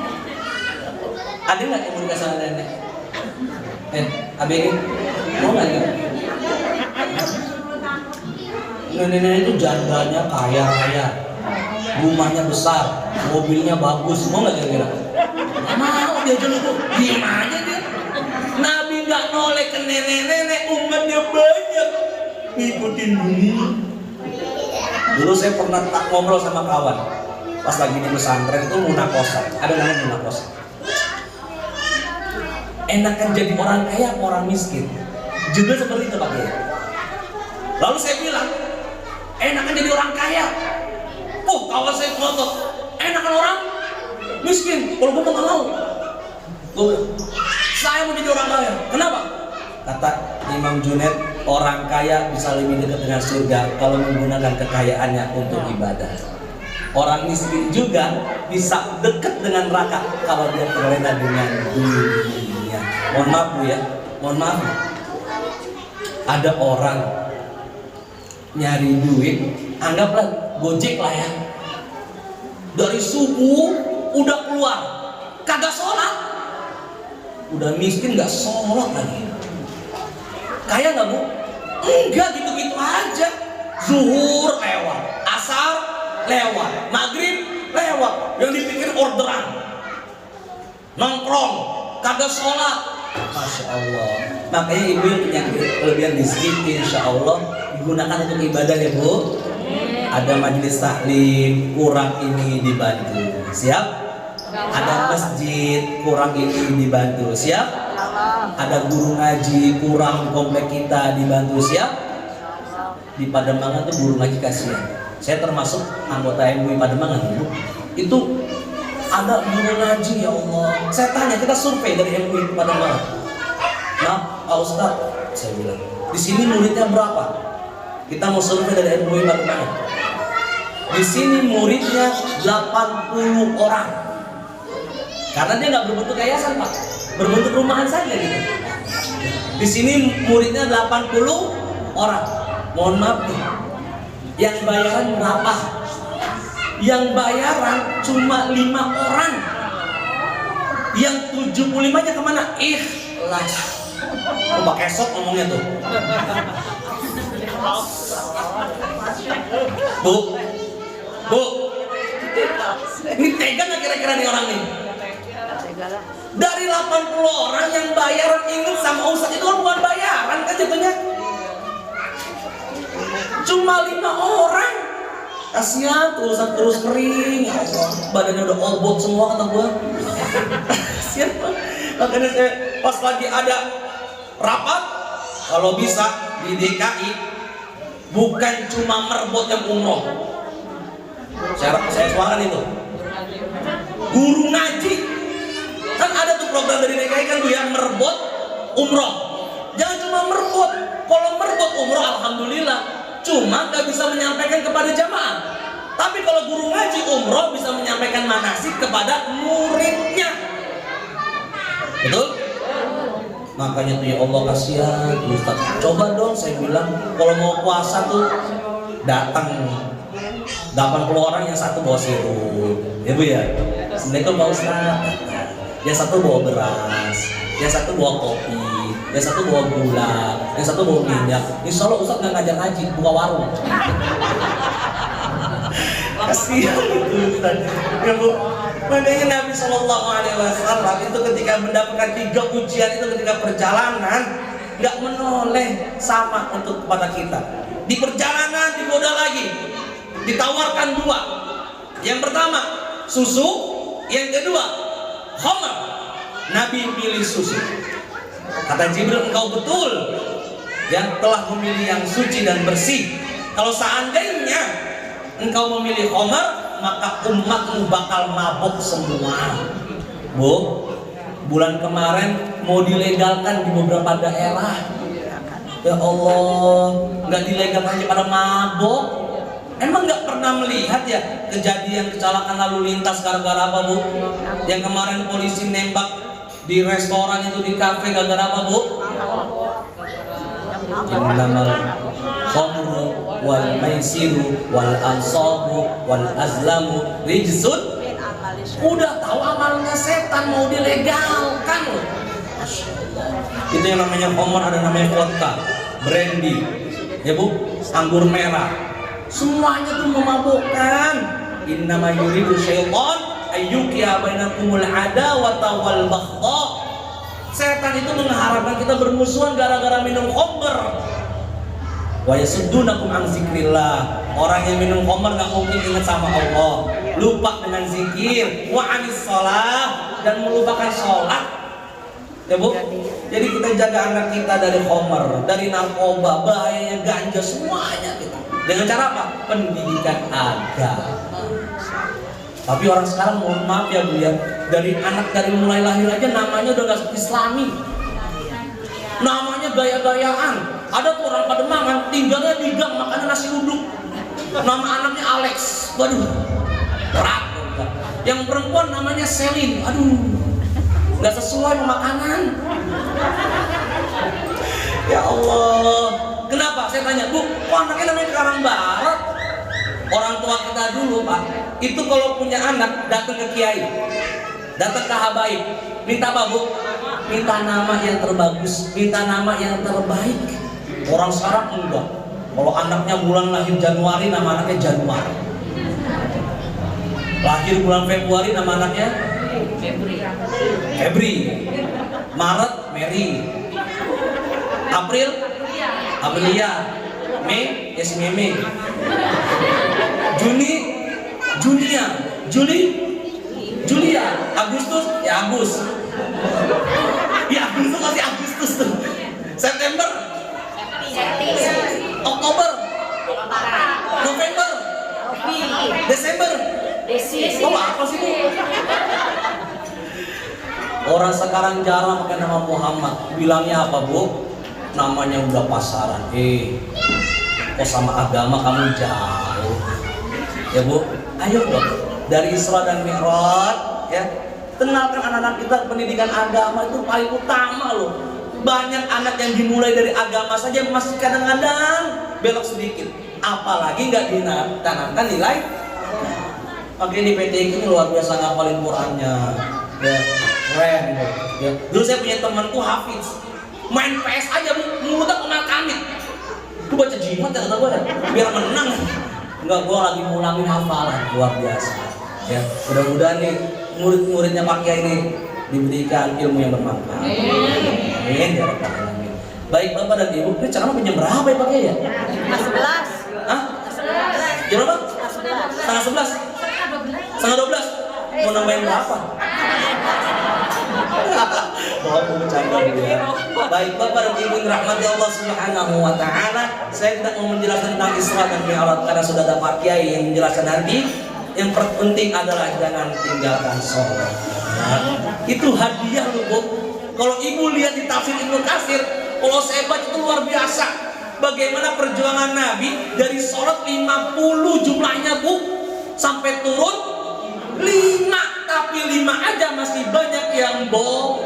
Ada nggak yang mau dikasih sama nenek? ABG, mau nggak ya? Nenek-nenek itu jandanya kaya-kaya, rumahnya besar, mobilnya bagus, mau nggak kira-kira? Nggak mau, dia aja itu, diam aja dia. Nabi nggak noleh ke nenek-nenek, umatnya banyak ngikutin dunia. Dulu saya pernah ngobrol sama kawan, pas lagi di pesantren itu munakosa, ada namanya munakosa. Enakan jadi orang kaya atau orang miskin? Judul seperti itu Pak Kiai. Lalu saya bilang, enakan jadi orang kaya. Oh, kawan saya ngotot, enakan orang miskin. Kalau gue nggak mau, gue bilang, saya mau jadi orang kaya. Kenapa? Kata Imam Junaid, orang kaya bisa lebih dekat dengan surga kalau menggunakan kekayaannya untuk ibadah. Orang miskin juga bisa dekat dengan neraka kalau dia terlena dengan dunia. Mohon maaf Bu ya, mohon maaf. Ada orang nyari duit, anggaplah Gojek lah ya. Dari subuh udah keluar, kagak sholat. Udah miskin nggak sholat lagi. Kaya nggak Bu? Enggak, gitu-gitu aja. Zuhur lewat, asar lewat, maghrib lewat. Yang dipikir orderan, nongkrong, kagak sholat. Masya Allah. Makanya ibu yang punya kelebihan rezeki, insya Allah digunakan untuk ibadah ya Bu. Ada majelis taklim, kurang ini dibantu. Siap? Ada masjid, kurang ini dibantu. Siap? Ada guru ngaji, kurang komplek kita dibantu. Siap? Di Pademangan tuh guru ngaji kasihan. Saya termasuk anggota MUI Pademangan Bu. Itu ada guru ngaji, ya Allah. Saya tanya, kita survei dari MUI Pademangan. Nah, Pak Ustaz, saya bilang, di sini muridnya berapa? Kita mau survei dari MUI Pademangan. Di sini muridnya 80 orang. Karena dia nggak berbentuk yayasan Pak, berbentuk rumahan saja gitu. Di sini muridnya 80 orang. Mohon maaf nih, yang bayaran berapa? Yang bayaran cuma 5 orang. Yang 75-nya kemana? Ikhlas. Oh, pakai sok ngomongnya tuh. Bu, ini tega nggak kira-kira nih orang nih? Dari 80 orang yang bayaran ingat sama ustadz itu kan bukan bayaran kan jatuhnya. Cuma 5 orang. Kasihan tuh ustadz terus kering, ya Allah, badannya udah obot semua kata gua. Kasihan banget. Makanya saya pas lagi ada rapat, kalau bisa di DKI bukan cuma merbot yang umroh. Saya suarakan itu. Guru ngaji. Kan ada tuh program dari DKI kan tuh yang merbot umroh. Jangan cuma merbot. Kalau merbot umroh alhamdulillah. Cuma gak bisa menyampaikan kepada jamaah. Tapi kalau guru ngaji umroh bisa menyampaikan manasik kepada muridnya. Betul? Makanya tuh ya Allah kasihan Ustaz. Coba dong saya bilang kalau mau puasa tuh datang 80 orang, yang satu bawa sirup. Ya Bu ya. Assalamualaikum Pak Ustaz. Yang satu bawa beras, yang satu bawa kopi, yang satu bawa gula, yang satu bawa minyak. Insya Allah Ustaz nggak ngajar ngaji, buka warung. Kasihan itu Ustaz. Ya Bu. Makanya Nabi SAW itu ketika mendapatkan 3 ujian itu ketika perjalanan nggak menoleh sama untuk kepada kita. Di perjalanan digoda lagi, ditawarkan 2. Yang pertama susu, yang kedua khamr. Nabi pilih susu. Kata Jibril, engkau betul yang telah memilih yang suci dan bersih. Kalau seandainya engkau memilih khamar, maka umatmu bakal mabuk semua. Bu, bulan kemarin mau dilegalkan di beberapa daerah. Ya Allah, nggak dilegalkan aja pada mabuk. Emang nggak pernah melihat ya kejadian kecelakaan lalu lintas gara-gara apa, Bu? Yang kemarin polisi nembak di restoran itu, di kafe, gara-gara apa, Bu? Innamal khamru wal maisiru wal ansabu wal azlamu rijsun. Udah tahu amalnya setan mau dilegalkan loh. Itu yang namanya khamr, ada namanya vodka, brandy, ya Bu, anggur merah. Semuanya tuh memabukkan. Innama yuridu syaitan ayyuqiya bainakumul adawata wal baghdha. Setan itu mengharapkan kita bermusuhan gara-gara minum khamr. Wa yasuddunakum an zikrillah. Orang yang minum khamr enggak mungkin ingat sama Allah, lupa dengan zikir, wa anis shalah, dan melupakan sholat. Ya Bu, jadi kita jaga anak kita dari khamr, dari narkoba, bahayanya ganja, semuanya kita. Dengan cara apa? Pendidikan agama. Tapi orang sekarang, mohon maaf ya Bu ya, dari anak dari mulai lahir aja namanya udah gak Islami. Namanya gaya-gayaan. Ada tuh orang Pademangan tinggalnya di gang makannya nasi uduk. Nama anaknya Alex. Waduh, berat. Yang perempuan namanya Selin. Aduh, gak sesuai makanan. Ya Allah. Kenapa? Saya tanya, Bu, kok anaknya namanya Karang Barat? Orang tua kita dulu, Pak, itu kalau punya anak datang ke kiai, datang ke habaib, minta apa, Bu? Minta nama yang terbagus, minta nama yang terbaik. Orang sekarang enggak. Kalau anaknya bulan lahir Januari, nama anaknya Januari. Lahir bulan Februari, nama anaknya Febri. Maret, Mary. April, Aprilia. Mei, ya si Meme. Juni, Junia. Juli, Julia. Agustus, ya Agus. Ya Agustus masih Agustus tuh. September, Oktober, November, Desember. Oh apa sih Bu? Orang sekarang jarang pakai nama Muhammad. Bilangnya apa, Bu? Namanya udah pasaran. Kok sama agama kamu jauh? Ya Bu, ayo dong. Dari Isra dan Mi'raj, ya, kenalkan anak-anak kita pendidikan agama itu paling utama loh. Banyak anak yang dimulai dari agama saja masih kadang-kadang belok sedikit. Apalagi nggak ditanamkan nilai. Makanya di PT ini luar biasa ngapalin Qurannya. Ya, keren. Ya. Dulu saya punya teman tuh Hafiz. Main PS aja, mulutnya kenal kamit. Lu baca jimat ya kata gue ya, biar menang. Enggak, gue lagi ngulangin hafalan, luar biasa. Ya, mudah-mudahan nih murid-muridnya Pak Kiai ini diberikan ilmu yang bermanfaat. Amin ya rabbal alamin. Baik Bapak dan Ibu, ini ceramah jam berapa ya Pak Kiai ya? 11. Hah? Jam berapa? Setengah 11. Setengah 12. Mau nambahin berapa? Bapak bercanda ya. Baik Bapak dan Ibu yang rahmati Allah Subhanahu wa taala, saya tidak mau menjelaskan tentang Isra dan Mi'raj karena sudah ada Pak Kiai yang menjelaskan nanti. Yang terpenting adalah jangan tinggalkan sholat. Itu hadiah loh Bu. Kalau Ibu lihat di tafsir Ibnu Katsir, kalau saya baca itu luar biasa. Bagaimana perjuangan Nabi dari sholat 50 jumlahnya Bu, sampai turun 5, tapi 5 aja masih banyak yang bohong.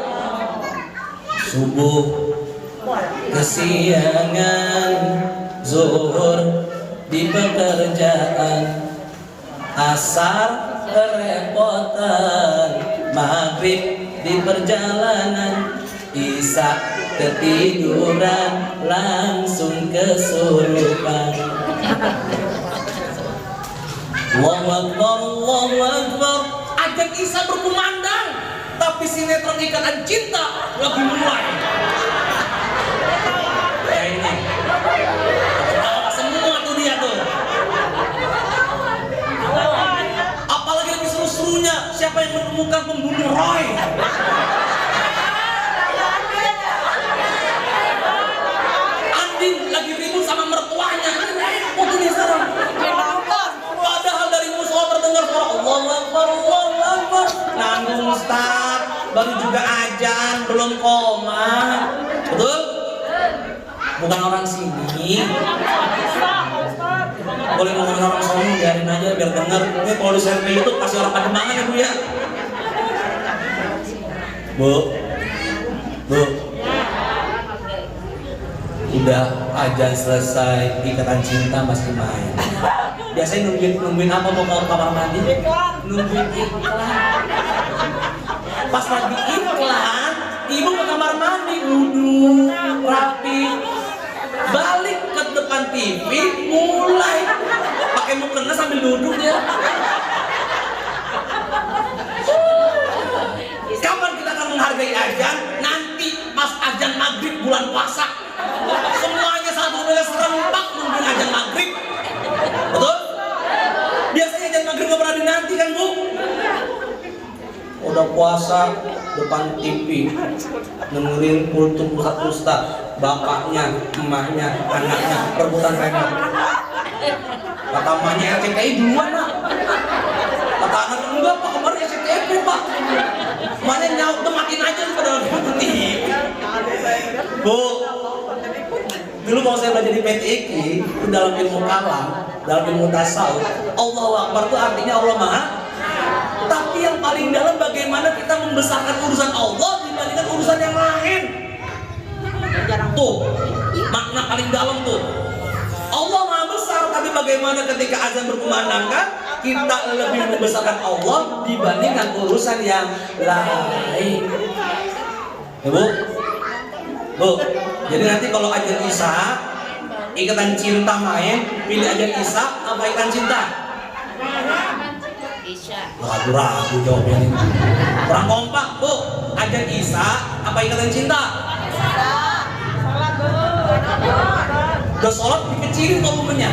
Subuh kesiangan, zuhur di pekerjaan, asar kerepotan, maghrib di perjalanan, isya ketiduran, langsung kesurupan. Allahu Akbar, Allahu Akbar. Ajak isya berkumandang, tapi sinetron Ikatan Cinta lagi mulai. Kayak ini. Semua tuh dia tuh. Apalagi lagi seru-serunya, siapa yang menemukan pembunuh Roy? belum koma. Betul? Bukan orang sini. Boleh ngomongin orang sono, biarin aja biar denger. Ini kalau di SMP itu pasti orang Pademangan ya Bu ya. Bu. Udah ajan selesai, ikatan cinta masih main. Biasanya nungguin apa mau ke kamar mandi? Nungguin iklan. Pas lagi iklan, ibu ke kamar mandi, duduk rapi. Balik ke depan TV, mulai pakai mukena sambil duduk ya. Kapan kita akan menghargai ajan? Nanti pas ajan maghrib bulan puasa. Semuanya satu beres serempak nungguin ajan maghrib. Betul? Biasanya ajan maghrib gak pernah dinanti kan Bu? Udah puasa depan TV dengerin kultum ustaz, bapaknya, emaknya, anaknya rebutan remote. Kata emaknya RCTI duluan nak. Kata anak enggak pak, kemarin RCTI pak. Emaknya nyaut tuh makin aja pada nonton TV. Bu, dulu kalau saya belajar di PTIK itu dalam ilmu kalam, dalam ilmu tasawuf, Allahu Akbar itu artinya Allah Maha. Tapi yang paling dalam bagaimana kita membesarkan urusan Allah dibandingkan urusan yang lain. Tuh, makna paling dalam tuh. Allah Maha besar, tapi bagaimana ketika azan berkumandangkan kita lebih membesarkan Allah dibandingkan urusan yang lain. Ya, Bu, jadi nanti kalau ajan Isya, ikatan cinta main, pilih ajan Isya apa ikatan cinta? Ragu-ragu jawabnya ini. Kurang kompak Bu. Ajan Isya apa ikatan cinta? Udah sholat dikecilin volumenya.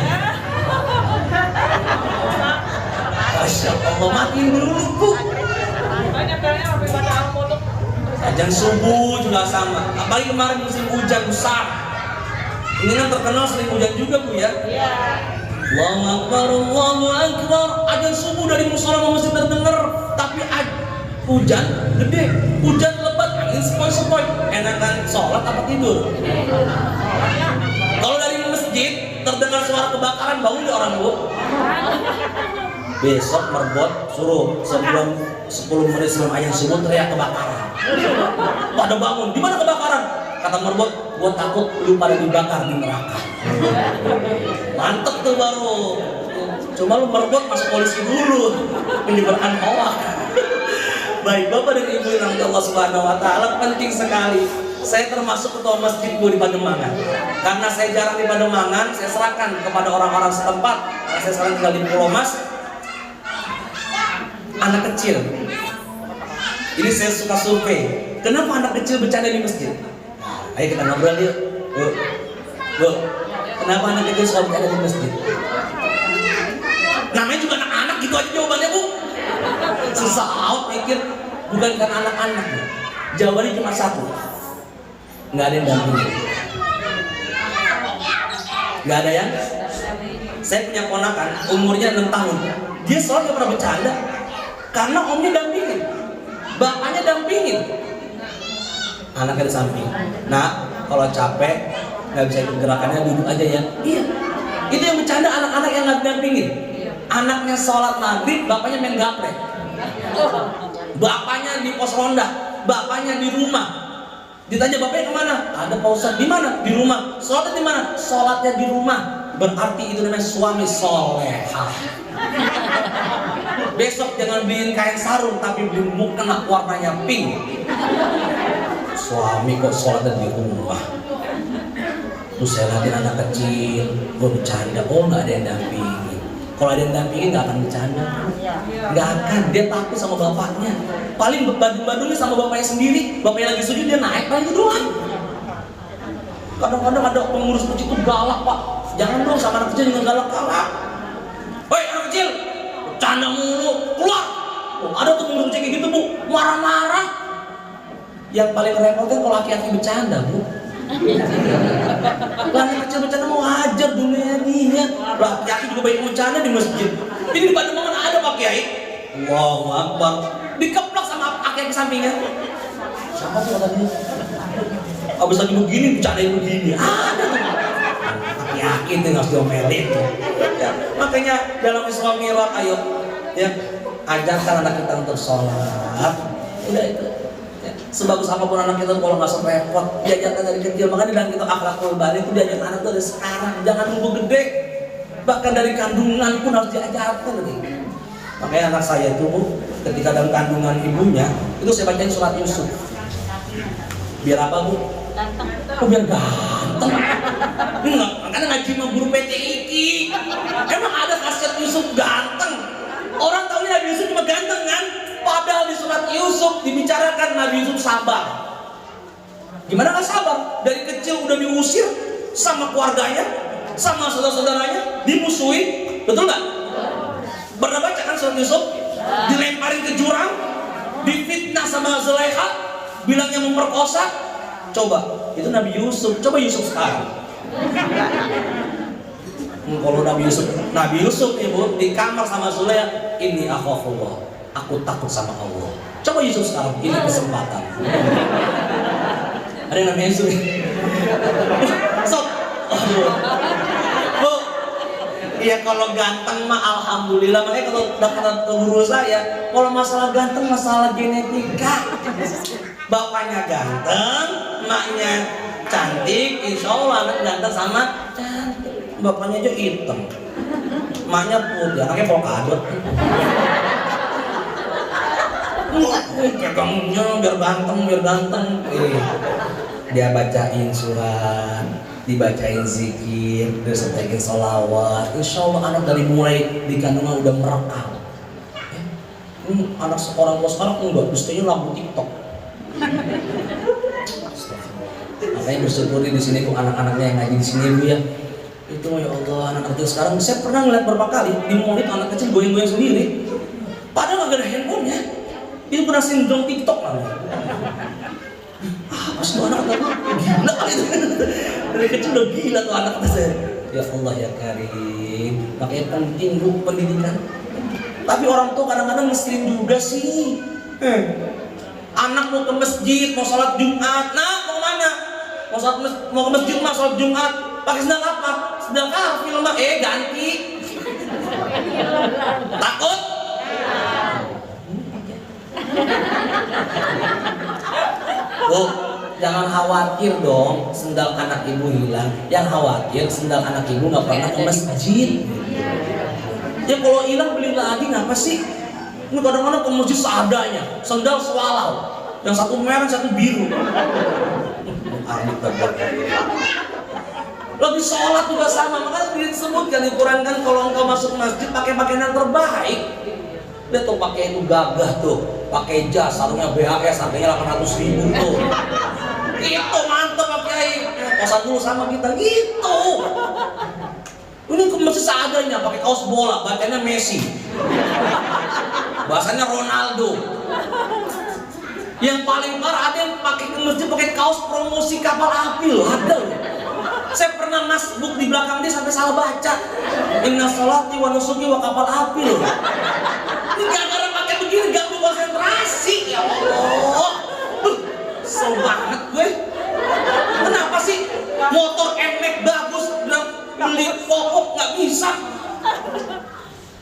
Masya Allah, matiin dulu Bu. Ajan subuh juga sama. Apalagi kemarin musim hujan besar. Ini kan terkenal sering hujan juga Bu ya. Allahu Akbar, Allahu Akbar. Ajan subuh dari musola masih terdengar, tapi hujan gede, hujan lebat, angin sepoi-sepoi. Enakan sholat apa tidur? Kalau dari masjid terdengar suara kebakaran, bangun ya orang Bu. Besok merbot suruh sebelum 10 menit sebelum ajan subuh teriak kebakaran. Pada bangun, di mana kebakaran? Kata merbot, gua takut lu pada dibakar di neraka. Mantep tuh baru. Cuma lu merbot masuk polisi dulu, menyebarkan hoak. Baik Bapak dan Ibu yang Allah Subhanahu Wa Taala, penting sekali. Saya termasuk ketua masjid Bu di Pademangan. Karena saya jarang di Pademangan, saya serahkan kepada orang-orang setempat. Karena saya sekarang tinggal di Pulau Mas. Anak kecil. Ini saya suka survei. Kenapa anak kecil bercanda di masjid? Ayo kita ngobrol yuk. Bu, kenapa anak kecil suka bercanda di masjid? Namanya juga anak-anak gitu aja jawabannya Bu. Susah amat mikir. Bukan karena anak-anak Bu. Jawabannya cuma satu. Nggak ada yang dampingin. Nggak ada yang. Saya punya ponakan umurnya 6 tahun. Dia selalu gak pernah bercanda. Karena omnya dampingin. Bapaknya dampingin. Anaknya di samping. Nah, kalau capek nggak bisa ikut gerakannya, duduk aja ya. Iya. Itu yang bercanda anak-anak yang nggak dampingin. Anaknya sholat maghrib, bapaknya main gaplek. Bapaknya di pos ronda, bapaknya di rumah. Ditanya bapaknya kemana? Ada Pak Ustadz. Di mana? Di rumah. Sholatnya di mana? Sholatnya di rumah. Berarti itu namanya suami solehah. Besok jangan beliin kain sarung, tapi beli mukena warnanya pink. Suami kok sholat di rumah. Terus saya lihatin anak kecil, gue bercanda, oh nggak ada yang dampingin. Kalau ada yang dampingin nggak akan bercanda, nggak akan. Dia takut sama bapaknya. Paling badung-badungnya sama bapaknya sendiri. Bapaknya lagi sujud dia naik, paling itu doang. Kadang-kadang ada pengurus masjid itu galak Pak. Jangan dong sama anak kecil dengan galak-galak. Woi anak kecil, bercanda mulu, keluar. Oh, ada tuh pengurus kayak gitu Bu, marah-marah. Yang paling repot kan kalau laki-laki bercanda Bu. Laki kecil bercanda mau hajar dunia ini ya. Laki-laki juga baik bercanda di masjid. Ini di Pademangan ada Pak Kiai. Allahu Akbar. Dikeplak sama laki-laki sampingnya. Siapa tuh kata dia? Abis lagi begini, bercandain begini. Ada tuh. Yakin tuh harus diomelin. Ya, makanya dalam Isra Mi'raj ayo ya ajarkan anak kita untuk sholat. Udah itu. Ya, sebagus apapun anak kita kalau nggak repot, diajarkan dari kecil. Makanya dalam kitab Akhlaqul Bani itu diajarkan anak itu dari sekarang, jangan nunggu gede. Bahkan dari kandungan pun harus diajarkan. Makanya anak saya itu ketika dalam kandungan ibunya itu saya bacain surat Yusuf. Biar apa bu? Ganteng. Oh, biar ganteng. Enggak, makanya ngaji sama guru PTIK. Emang ada khasiat Yusuf ganteng? Orang taunya Nabi Yusuf cuma ganteng kan? Padahal di surat Yusuf dibicarakan Nabi Yusuf sabar. Gimana nggak sabar? Dari kecil udah diusir sama keluarganya, sama saudara-saudaranya, dimusuhin, betul nggak? Pernah baca kan surat Yusuf? Dilemparin ke jurang, difitnah sama Zulaikha, bilangnya memperkosa. Coba, itu Nabi Yusuf. Coba Yusuf sekarang. Kalau Nabi Yusuf ibu di kamar sama Zulaikha, ini akhafullah, aku takut sama Allah. Coba Yusuf sekarang, ini kesempatan. Ada yang namanya Yusuf. Sob, bu, iya kalau ganteng mah alhamdulillah. Makanya kalau dapat guru saya, kalau masalah ganteng masalah genetika. Bapaknya ganteng, maknya cantik, insya Allah anak ganteng sama cantik. Bapaknya aja hitam, maknya putih, anaknya polkadot. Pegangnya biar ganteng. Dia bacain surat, dibacain zikir, disertakan sholawat. Insya Allah anak dari mulai di kandungan udah merekam. Anak seorang tua sekarang enggak, mestinya lampu TikTok. Makanya bersyukuri di sini kok anak-anaknya yang ngaji di sini bu ya. Itu ya Allah anak kecil sekarang saya pernah ngeliat beberapa kali di mall itu anak kecil goyang-goyang sendiri. Padahal nggak ada handphonenya. Itu pernah sindrom TikTok namanya. Apa sih tuh anak gila kali itu. Dari kecil udah gila tuh anak kata saya. Ya Allah ya Karim. Makanya penting bu pendidikan. Tapi orang tua kadang-kadang miskin juga sih. Anak mau ke masjid, mau sholat Jumat, nah mau mana? Mau ke masjid, mau sholat Jumat, pakai sendal apa? Sendal kafir mbak, ganti. Takut? Oh, jangan khawatir dong, sendal anak ibu hilang. Yang khawatir, sendal anak ibu nggak pernah ke masjid. Ya kalau hilang beli lagi, ngapa sih? Ini kadang-kadang ke masjid seadanya, sendal swalau, yang satu merah, satu biru. Lagi sholat juga sama, makanya disebutkan di Quran kan kalau engkau masuk masjid pakai pakaian yang terbaik. Dia tuh pakai itu gagah tuh, pakai jas, sarungnya BHS, harganya 800.000 tuh. Itu mantep pakai. Kosan dulu sama kita gitu. Ini ke masjid seadanya, pakai kaos bola, bacanya Messi. Bahasanya Ronaldo. Yang paling parah ada yang pakai ke masjid pakai kaos promosi kapal api loh, ada loh. Saya pernah masbuk di belakang dia sampai salah baca. Inna sholati wa nusuki wa kapal api loh. Ini gara-gara pakai begini ganggu konsentrasi ya Allah. Kesel banget gue. Kenapa sih motor NMAX bagus bilang beli pokok nggak bisa?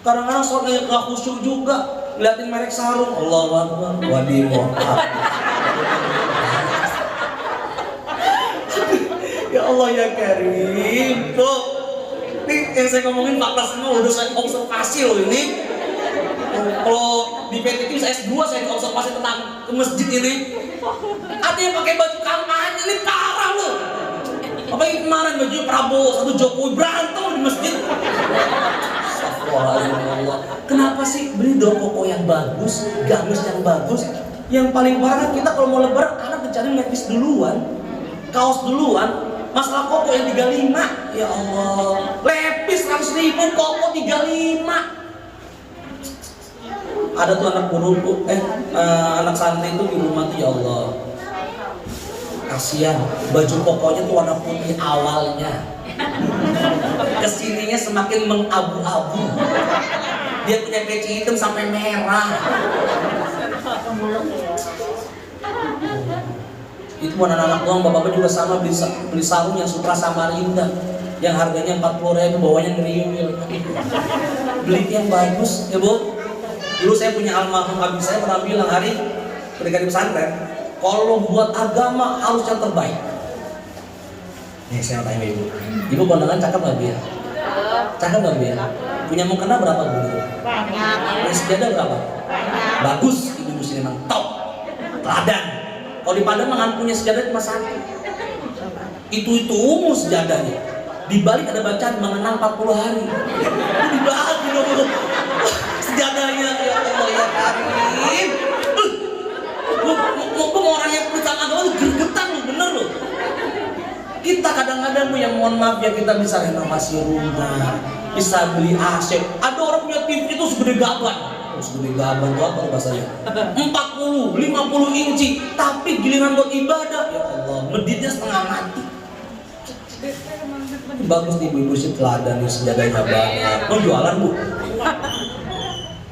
Kadang-kadang sholatnya gak khusyuk juga, ngeliatin merek sarung. Allahu Akbar, wadimo. Ya Allah ya Karim. Tuh, ini yang saya ngomongin fakta semua udah saya observasi loh ini. Kalau di PTQ saya S2 saya observasi tentang ke masjid ini. Ada yang pakai baju kampanye, ini parah loh. Apalagi kemarin baju Prabowo, satu Jokowi berantem di masjid. Allah. Kenapa sih beli dong koko yang bagus, gamis yang bagus? Yang paling parah kita kalau mau lebaran anak dicari lepis duluan, kaos duluan. Masalah koko yang 35, ya Allah. Lepis 100.000, koko 35. Ada tuh anak guru, anak santri itu di rumah tuh ya Allah. Kasihan, baju kokonya tuh warna putih awalnya. Kesininya semakin mengabu-abu. Dia punya peci hitam sampai merah. Itu buat anak-anak doang, bapak-bapak juga sama beli sarung yang Sutra Samarinda yang harganya 40.000, bawahnya ngeriwil. Beli yang bagus ya bu. Dulu saya punya almarhum abis saya pernah bilang, hari ketika di pesantren, kalau buat agama harus yang terbaik. Nih saya tanya ibu, ibu kondangan cakep gak Bia? Cakep gak Bia? Punya mukena berapa bu? Banyak. Punya sejadah berapa? Bagus, ibu sini memang top, teladan. Kalau di Padang mah punya sejadah cuma satu. Itu umum sejadahnya. Di balik ada bacaan mengenang 40 hari. Itu dibagi dong. Sejadahnya ya Allah ya Karim. Mumpung orang yang percaya agama itu gergetan loh, bener loh. Kita kadang-kadang yang mohon maaf ya, kita bisa renovasi rumah, bisa beli AC. Ada orang punya TV itu segede gaban. Segede gaban itu apa bahasanya? 40, 50 inci, tapi giliran buat ibadah, ya Allah, meditnya setengah mati. Bagus nih ibu-ibu sih, teladan nih, sejadahnya banyak. Mau jualan bu?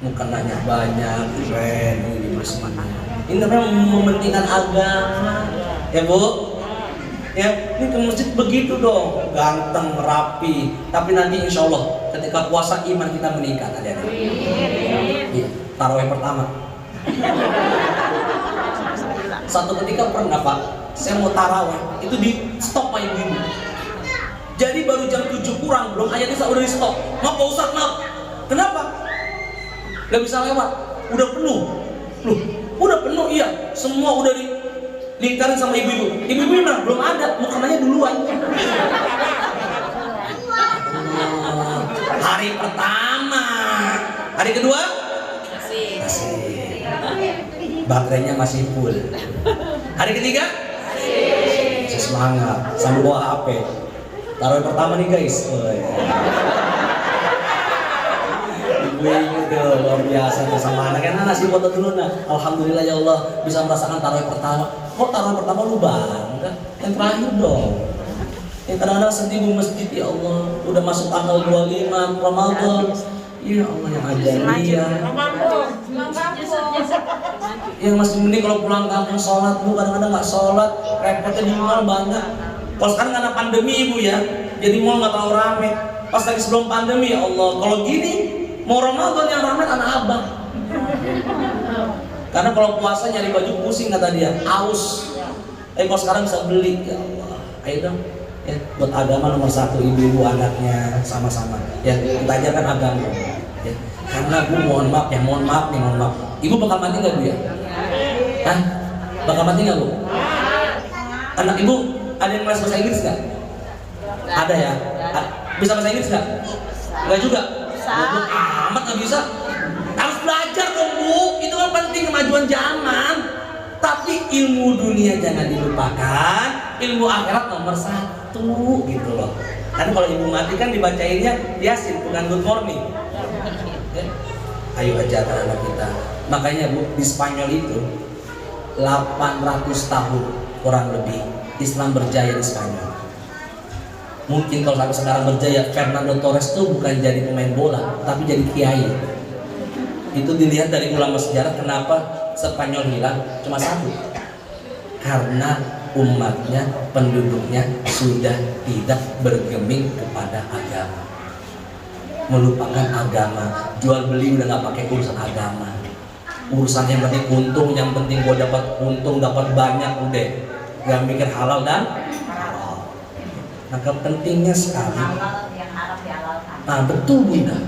Mukenanya banyak, keren, ini bersihnya. Ini namanya mementingkan agama, ya bu. Ya, ini ke masjid begitu dong, ganteng, rapi. Tapi nanti insya Allah ketika puasa iman kita meningkat, adik-adik. Iya, tarawih pertama. Satu ketika pernah Pak, saya mau tarawih, itu di stop sama ibu-ibu. Jadi baru jam 7 kurang, belum ayatnya udah di stop. Maaf Pak Ustadz, maaf. Kenapa? Gak bisa lewat, udah penuh. Loh, udah penuh iya, semua udah lingkarin sama ibu-ibu. Ibu-ibu bilang belum ada, mukenanya duluan. Hari pertama, hari kedua masih. Baterainya masih full. Hari ketiga masih semangat, sambil bawa HP. Taruh pertama nih guys. Oh, ya. Ibu tuh luar biasa tuh sama anaknya. Nah, nasi foto dulu nah. Alhamdulillah ya Allah bisa merasakan tarawih pertama. Kok tarawih pertama lu bangga? Yang terakhir dong. Yang kadang-kadang sedih bu masjid, ya Allah. Udah masuk tanggal 25 Ramadan. Ya Allah yang ajar dia. Yang masih mending kalau pulang kampung sholat bu, kadang-kadang nggak sholat, repotnya di mall banget. Kalau sekarang karena pandemi ibu ya, jadi mall nggak terlalu rame. Pas lagi sebelum pandemi ya Allah, kalau gini mau Ramadan yang rame anak abang. Karena kalau puasa nyari baju pusing kata dia, aus. Kalau sekarang bisa beli, ya Allah. Ayo dong, ya buat agama nomor 1 ibu-ibu anaknya sama-sama. Ya kita ajarkan agama. Ya. Karena bu mohon maaf nih, mohon maaf. Ibu bakal mati nggak bu ya? Hah? Bakal mati nggak bu? Anak ibu ada yang les bahasa Inggris nggak? Ada ya? Bisa bahasa Inggris nggak? Nggak juga? Bodoh amat nggak bisa. Harus belajar dong bu, itu kan penting kemajuan zaman. Tapi ilmu dunia jangan dilupakan, ilmu akhirat nomor 1 gitu loh. Kan kalau ibu mati kan dibacainnya Yasin, bukan good morning. Ya. Ayo ajarkan anak kita. Makanya bu, di Spanyol itu 800 tahun kurang lebih Islam berjaya di Spanyol. Mungkin kalau sampai sekarang berjaya, Fernando Torres itu bukan jadi pemain bola, tapi jadi kiai. Itu dilihat dari ulama sejarah kenapa Spanyol hilang cuma 1. Karena umatnya, penduduknya sudah tidak bergeming kepada agama, melupakan agama, jual beli udah nggak pakai urusan agama. Urusan yang penting untung, yang penting gua dapat untung, dapat banyak udah, nggak mikir halal dan haram. Maka pentingnya sekali. Nah betul bunda,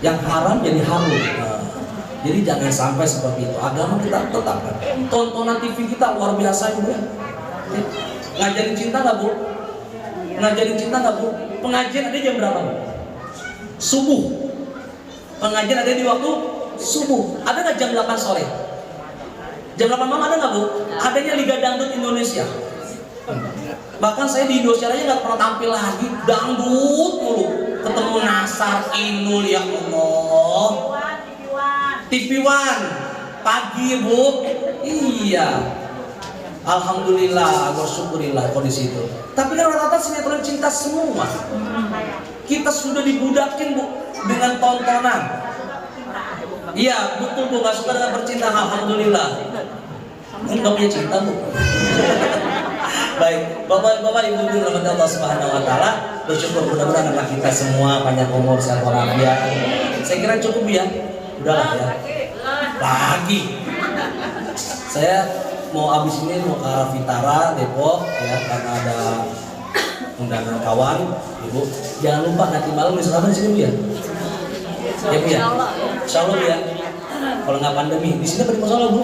yang haram jadi halal. Jadi jangan sampai seperti itu. Agama kita tetapkan. Tontonan TV kita luar biasa juga. Ngajarin cinta nggak bu? Ngajarin cinta nggak bu? Pengajian ada jam berapa bu? Subuh. Pengajian ada di waktu subuh. Ada nggak jam 8 sore? Jam 8 malam ada nggak bu? Adanya Liga Dangdut Indonesia. Bahkan saya di Indonesia aja nggak pernah tampil lagi. Dangdut mulu. Ketemu Nasar, Inul, ya Allah. TV One pagi bu, iya, alhamdulillah, bersyukurillah kalau di situ. Tapi kan rata-rata sinetron cinta semua. Kita sudah dibudakin bu dengan tontonan. Iya betul bu, nggak suka dengan percintaan, alhamdulillah. Enggak punya cinta bu. Baik, Bapak-bapak, Ibu-ibu rahmati Allah Subhanahu wa taala, bersyukur mudah-mudahan anak kita semua panjang umur, sehat walafiat. Saya kira cukup ya. Udahlah ya. Lagi. Saya mau habis ini mau ke arah Vitara, Depok ya, karena ada undangan kawan, Ibu. Jangan lupa nanti malam di Surabaya sini Bu ya. Ya Bu ya. Insyaallah Bu ya. Kalau nggak pandemi, di sini apa di musola Bu?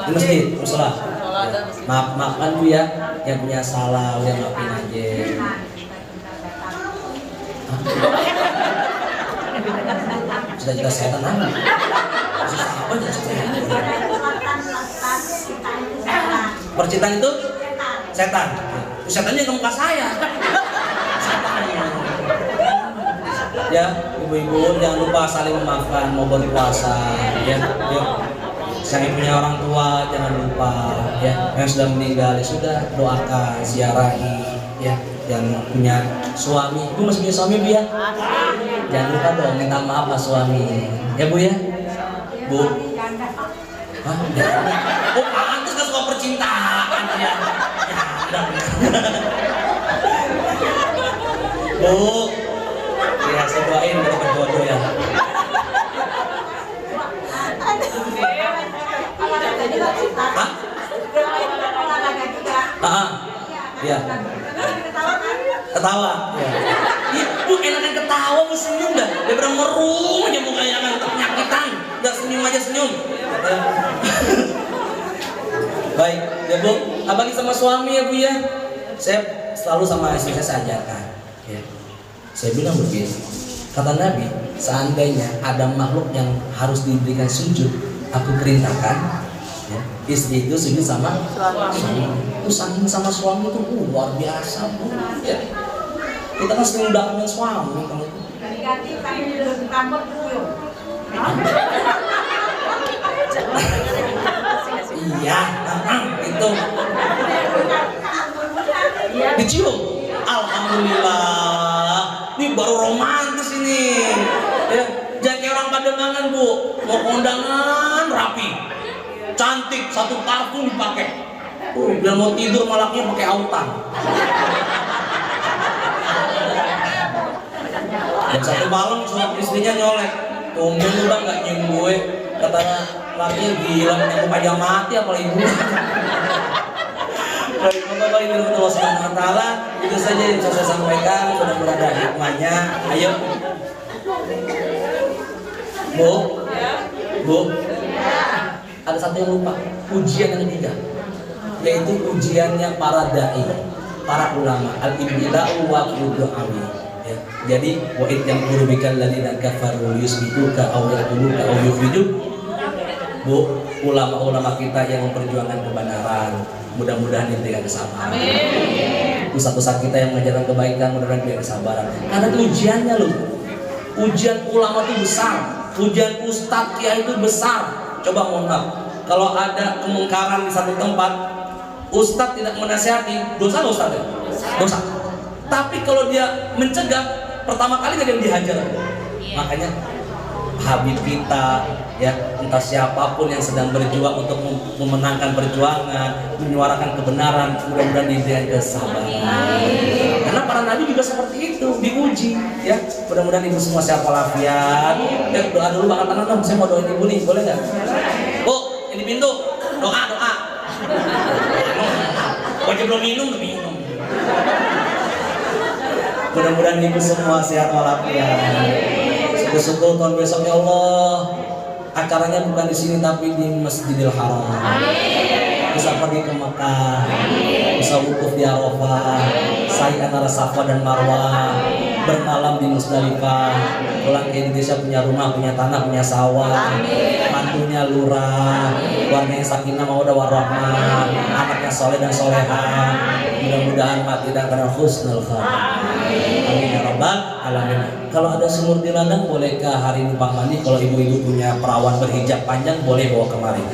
Di masjid, musola. Maafkan Bu ya, yang punya salah udah maafin aja. Cita-cita saya tenang. Apa ya cita-cita? Percintaan itu setan. Setannya ke muka saya. Ya, ibu-ibu jangan lupa saling memaafkan mau berpuasa ya. Yuk. Yang punya orang tua jangan lupa ya, yang sudah meninggal ya sudah doakan, ziarahi ya. Yang punya suami, Bu masih punya suami Bu ya? Jangan lupa dong minta maaf sama suami ya Bu ya. Bu, hah? Oh pantas kan suka percintaan ya. Bu, ya saya doain dapat jodoh ya. Hah? Ya. Ketawa. Ya. Ibu enakan ketawa mau senyum dah. Dia berang merung aja mau kayak yang penyakitan. Udah senyum aja senyum. Ya. Baik, ya Bu. Abang sama suami ya Bu ya. Saya selalu sama istri saya ajarkan. Ya. Saya bilang begini. Kata Nabi, seandainya ada makhluk yang harus diberikan sujud, aku perintahkan. Ya, istri itu sujud sama suami. Itu saking sama suami itu luar biasa Bu. Ya. Kita kan sering udah suami kamu. Iya, itu. Dicium. Alhamdulillah. Ini baru romantis ini. Ya, jangan kayak orang Pademangan Bu. Mau kondangan rapi. Cantik, satu parfum dipakai. Biar mau tidur malaknya pakai autan. Dan satu malam suami istrinya nyolek. Tumben lu Bang nggak nyium gue. Kata lakinya gila, yang pajang mati apalagi gue. Baik, Bapak Ibu Allah Subhanahu wa taala, itu saja yang bisa saya sampaikan. Mudah-mudahan ada hikmahnya. Ayo. Bu. Ada satu yang lupa, ujian yang ketiga, yaitu ujiannya para dai, para ulama, al-ibtila'u wa qud'awi. Ya. Jadi wa'id yang kurubikal ladina kafaru yusbituka aw yaqtuluka aw yukhrijuk. Bu, ulama-ulama kita yang memperjuangkan kebenaran, mudah-mudahan diberikan kesabaran. Ustaz-ustaz kita yang mengajarkan kebaikan, mudah-mudahan diberikan kesabaran. Karena ujiannya loh, ujian ulama itu besar, ujian ustaz kiai itu besar. Coba mohon maaf, kalau ada kemungkaran di satu tempat, ustaz tidak menasihati, dosa nggak ustaz ya? Dosa. Tapi kalau dia mencegah, pertama kali dia dihajar. Makanya Habib kita, ya entah siapapun yang sedang berjuang untuk memenangkan perjuangan, menyuarakan kebenaran, mudah-mudahan diberikan kesabaran. Karena para nabi juga seperti itu, diuji, ya. Mudah-mudahan ibu semua sehat walafiat. Ya, doa dulu angkat tangan dong, saya mau doain ibu nih, boleh nggak? Bu, ini pintu, doa. Wajib belum minum. Mudah-mudahan ibu semua sehat walafiat. Syukur tahun besok ya Allah, acaranya bukan di sini tapi di Masjidil Haram. Bisa pergi ke Mekah, bisa wukuf di Arafah, sa'i antara Safa dan Marwah, bermalam di Musdalifah, pulang ke Indonesia punya rumah, punya tanah, punya sawah, mantunya lurah, keluarganya sakinah mawaddah warahmah, anaknya soleh dan solehah. Mudah-mudahan mati dan karena husnul khatimah. Amin ya rabbal alamin. Kalau ada sumur di ladang, bolehkah hari ini Pak Mandi? Kalau ibu-ibu punya perawan berhijab panjang, boleh bawa kemari.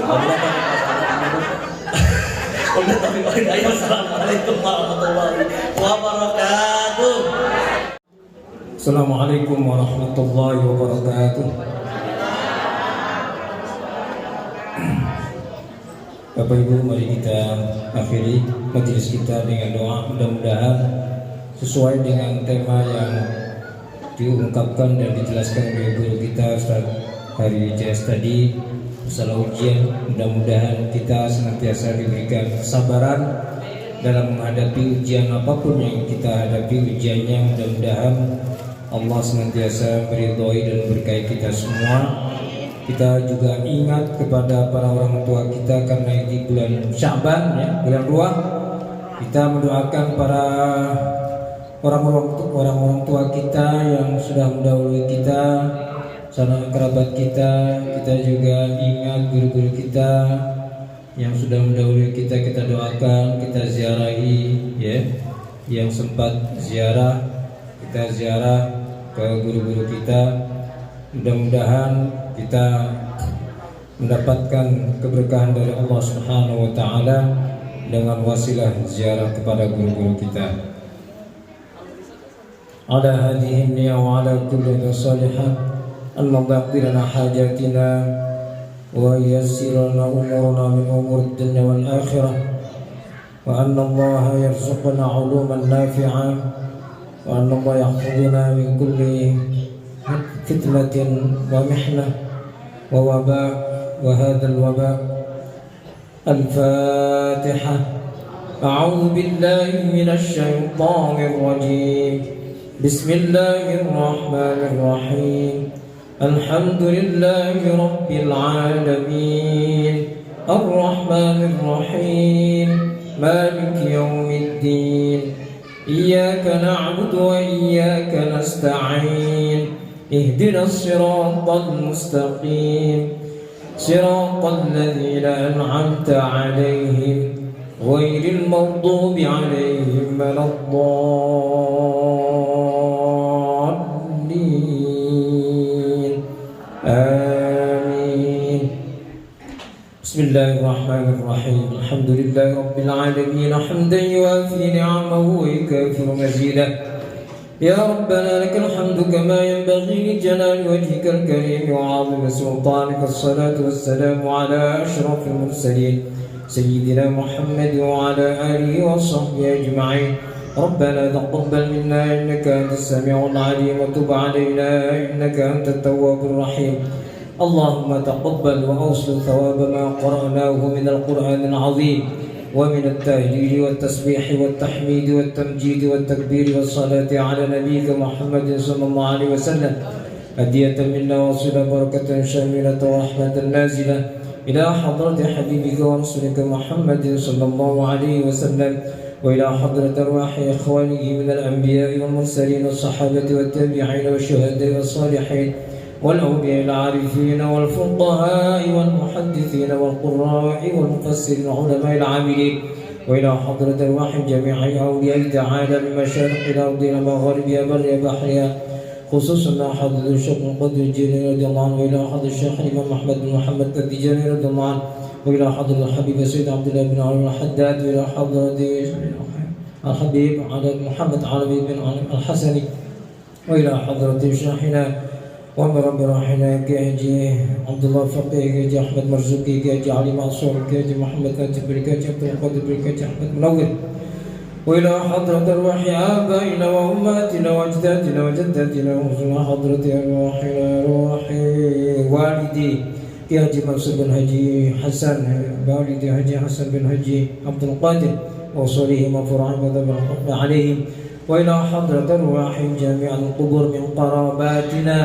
Assalamualaikum warahmatullahi wabarakatuh. Assalamualaikum warahmatullahi wabarakatuh. Bapak Ibu, mari kita akhiri majelis kita dengan doa. Mudah-mudahan sesuai dengan tema yang diungkapkan dan dijelaskan oleh guru kita Ustaz Hari Wijaya tadi, masalah ujian. Mudah-mudahan kita senantiasa diberikan kesabaran dalam menghadapi ujian apapun yang kita hadapi ujiannya. Mudah-mudahan Allah senantiasa meridhoi dan berkahi kita semua. Kita juga ingat kepada para orang tua kita karena di bulan Sya'ban, ya, bulan ruah. Kita mendoakan para orang-orang tua kita yang sudah mendahului kita, sanak kerabat kita. Kita juga ingat guru-guru kita yang sudah mendahului kita doakan, kita ziarahi, ya. Yang sempat ziarah, kita ziarah ke guru-guru kita. Mudah-mudahan kita mendapatkan keberkahan dari Allah Subhanahu wa taala dengan wasilah ziarah kepada guru-guru kita. Ala hadhihi niyya wa ala kulli salihah Allah yaqdir lana hajatina wa yassir lana umurana min umur dunya wal akhirah wa anna Allah yarzuqna 'uluman nafi'ah wa anna Allah yahfazuna min kulli fitnatin wa mihnah wa waba wa hadzal waba. Al-Fatihah. A'udzu billahi minasy syaithanir rajim. Bismillahirrahmanirrahim. Alhamdulillahi rabbil alamin. Ar-Rahmanir Rahim. Maliki yaumiddin. Iyyaka na'budu wa iyyaka nasta'in. اهدنا الصراط المستقيم صراط الذين أنعمت عليهم غير المغضوب عليهم ولا الضالين آمين. بسم الله الرحمن الرحيم. الحمد لله رب العالمين حمدا يوافي نعمه ويكافئ مزيده. يا ربنا لك الحمد كما ينبغي لجلال وجهك الكريم وعظيم سلطانك. الصلاة والسلام على أشرف المرسلين سيدنا محمد وعلى آله وصحبه أجمعين. ربنا تقبل منا إنك أنت السميع العليم وتب علينا إنك أنت التواب الرحيم. اللهم تقبل وأوصل ثواب ما قرأناه من القرآن العظيم ومن التهليل والتسبيح والتحميد والتمجيد والتكبير والصلاة على نبيك محمد صلى الله عليه وسلم هدية منا وصلة بركة شاملة ورحمة نازلة إلى حضرة حبيبك ورسولك محمد صلى الله عليه وسلم وإلى حضرة أرواح إخوانه من الأنبياء والمرسلين والصحابة والتابعين والشهداء والصالحين والأولياء العارفين والفقهاء والمحدثين والقراء والمفسرين والعلماء العاملين وإلى حضرة أرواح جميع أولياء تعالى من مشارق الأرض إلى مغاربها برها بحرها خصوصا حضرة الشيخ القدر الجيلاني رضي الله عنه وإلى حضرة الشيخ الإمام أحمد بن محمد التجاني رضي الله عنه وإلى حضرة الحبيب سيد عبد الله بن علي الحداد وإلى حضرة الحبيب على محمد علي بن الحسني وإلى حضرة شيخنا ومرب راحنا كاجي عبد الله الفقيه كاجي احمد مرزوقي كاجي علي منصور كاجي محمد كاتب كاجي عبد القادر كاجي احمد منور والى حضرة ارواح ابائنا وامهاتنا واجدادنا وجداتنا وحضرة حضرة ارواحنا روح والدي كاجي منصور بن هجي حسن والدي هجي حسن بن هجي عبد القادر وصولهم وفرعهم وذب الحق عليهم والى حضرة ارواح جميع القبور من قراباتنا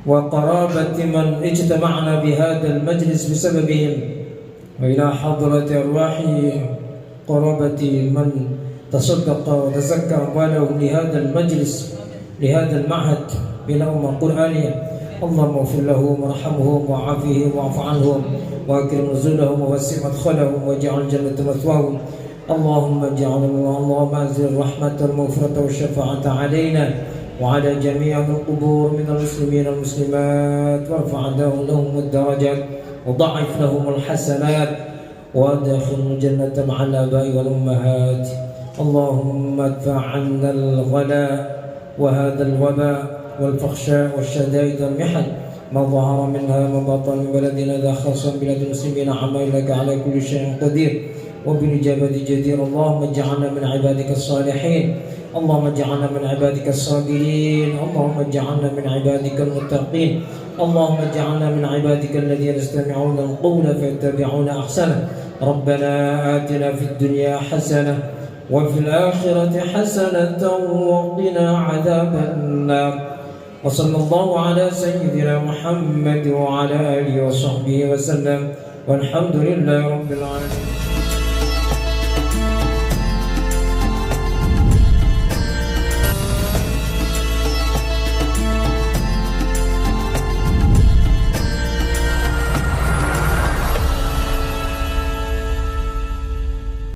وقرابة من اجتمعنا بهذا المجلس بسببهم وإلى حضرة أرواح قرابة من تصدق وتزكى أموالهم لهذا المجلس لهذا المعهد بنوم قرآنية. اللهم اغفر لهم وارحمهم وعافهم واعف عنهم واكرم نزلهم ووسع مدخلهم واجعل الجنة مثواهم. اللهم اللهم انزل الرحمة والمغفرة والشفاعة علينا وعلى جميع القبور من المسلمين والمسلمات وارفع لهم الدرجات وضعف لهم الحسنات وادخلهم الجنة مع الآباء والأمهات. اللهم ادفع عنا الغلاء وهذا الوباء والفحشاء والشدائد والمحن ما ظهر منها ما بطن من بلدنا ذا خاصة بلاد المسلمين عما إنك على كل شيء قدير وبالإجابة جدير. اللهم اجعلنا من عبادك الصالحين، اللهم اجعلنا من عبادك الصابرين، اللهم اجعلنا من عبادك المتقين، اللهم اجعلنا من عبادك الذين يستمعون القول فيتبعون أحسنه. ربنا آتنا في الدنيا حسنة وفي الآخرة حسنة وقنا عذاب النار. وصلى الله على سيدنا محمد وعلى آله وصحبه وسلم والحمد لله رب العالمين.